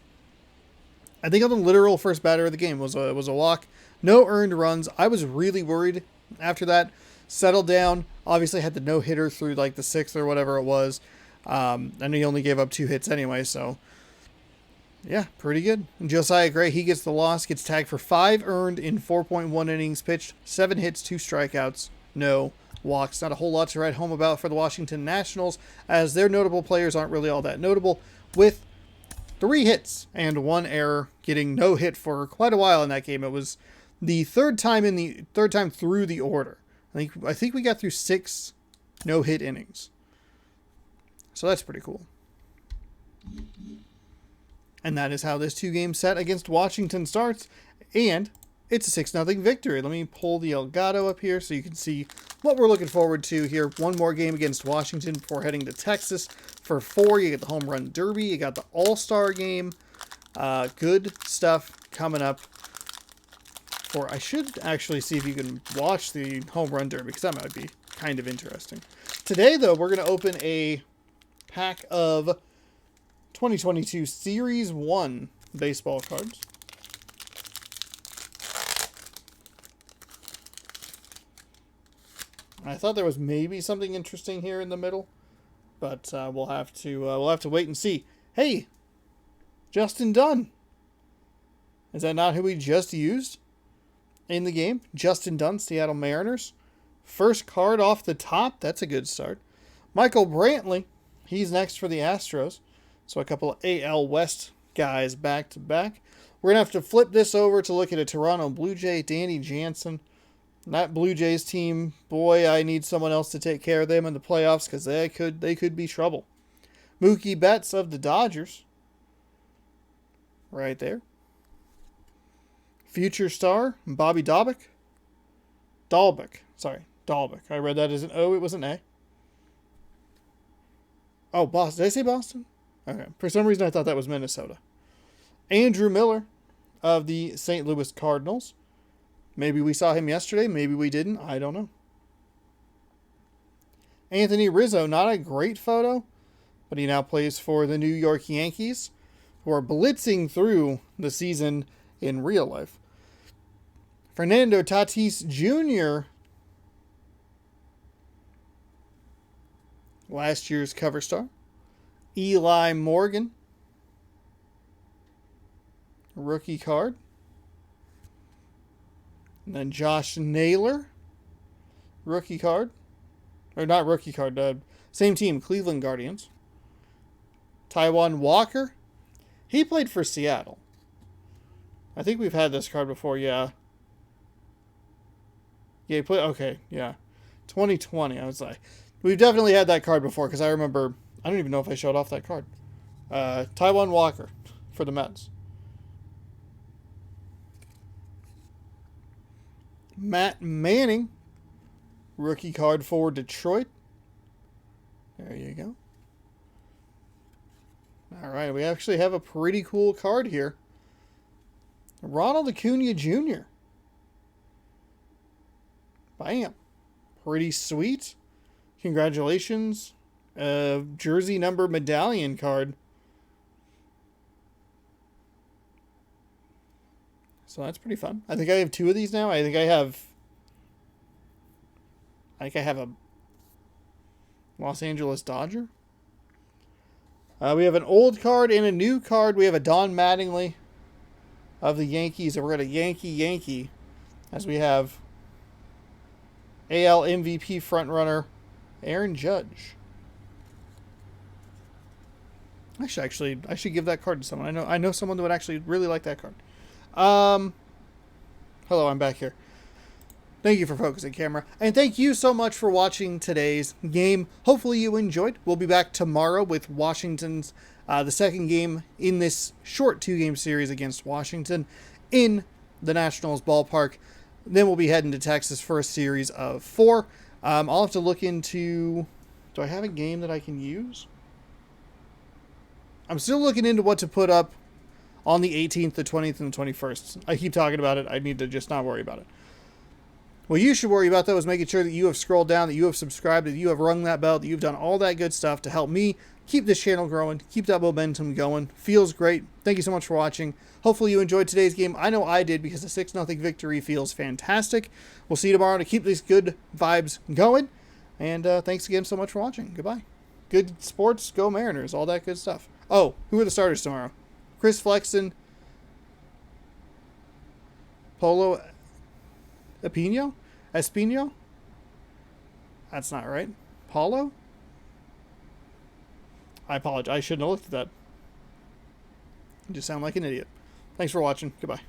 I think I'm the literal first batter of the game was a walk. No earned runs. I was really worried after that. Settled down. Obviously had the no-hitter through like the 6th or whatever it was. And he only gave up 2 hits anyway, so yeah, pretty good. And Josiah Gray, he gets the loss, gets tagged for 5 earned in 4.1 innings pitched, 7 hits, 2 strikeouts, no walks. Not a whole lot to write home about for the Washington Nationals, as their notable players aren't really all that notable, with 3 hits and 1 error, getting no hit for quite a while in that game. It was the third time through the order. I think we got through 6 no-hit innings. So that's pretty cool. And that is how this 2-game set against Washington starts. And it's a 6-0 victory. Let me pull the Elgato up here so you can see what we're looking forward to here. One more game against Washington before heading to Texas for 4. You get the Home Run Derby. You got the All-Star game. Good stuff coming up. I should actually see if you can watch the Home Run Derby, because that might be kind of interesting. Today, though, we're going to open a pack of 2022 Series 1 baseball cards. I thought there was maybe something interesting here in the middle, but we'll have to wait and see. Hey, Justin Dunn. Is that not who we just used in the game? Justin Dunn, Seattle Mariners. First card off the top. That's a good start. Michael Brantley. He's next for the Astros. So a couple of AL West guys back to back. We're going to have to flip this over to look at a Toronto Blue Jay, Danny Jansen. That Blue Jays team, boy, I need someone else to take care of them in the playoffs, because they could be trouble. Mookie Betts of the Dodgers. Right there. Future star, Bobby Dalbec. Dalbec. I read that as an O, it was an A. Oh, Boston. Did I say Boston? Okay. For some reason, I thought that was Minnesota. Andrew Miller of the St. Louis Cardinals. Maybe we saw him yesterday. Maybe we didn't. I don't know. Anthony Rizzo, not a great photo, but he now plays for the New York Yankees, who are blitzing through the season in real life. Fernando Tatis Jr., last year's cover star. Eli Morgan, rookie card. And then Josh Naylor, rookie card. Or not rookie card, same team, Cleveland Guardians. Taijuan Walker, he played for Seattle. I think we've had this card before, yeah. Yeah, he played, okay, yeah. 2020, I was like, we've definitely had that card before, because I remember, I don't even know if I showed off that card. Taijuan Walker for the Mets. Matt Manning, rookie card for Detroit. There you go. All right, we actually have a pretty cool card here. Ronald Acuna Jr. Bam. Pretty sweet. Congratulations, jersey number medallion card. So that's pretty fun. I think I have 2 of these now. I think I have a Los Angeles Dodger. We have an old card and a new card. We have a Don Mattingly of the Yankees, and we're going to Yankee, as we have AL MVP frontrunner Aaron Judge. Actually, I should give that card to someone. I know someone that would actually really like that card. Hello, I'm back here. Thank you for focusing, camera. And thank you so much for watching today's game. Hopefully you enjoyed. We'll be back tomorrow with Washington's, the second game in this short 2-game series against Washington in the Nationals ballpark. Then we'll be heading to Texas for a series of 4. I'll have to look into... Do I have a game that I can use? I'm still looking into what to put up on the 18th, the 20th, and the 21st. I keep talking about it. I need to just not worry about it. What you should worry about, though, is making sure that you have scrolled down, that you have subscribed, that you have rung that bell, that you've done all that good stuff to help me keep this channel growing, keep that momentum going. Feels great. Thank you so much for watching. Hopefully you enjoyed today's game. I know I did, because the 6-0 victory feels fantastic. We'll see you tomorrow to keep these good vibes going. And thanks again so much for watching. Goodbye. Good sports, go Mariners, all that good stuff. Oh, who are the starters tomorrow? Chris Flexen, Polo Espino? That's not right. Paulo? I apologize. I shouldn't have looked at that. You just sound like an idiot. Thanks for watching. Goodbye.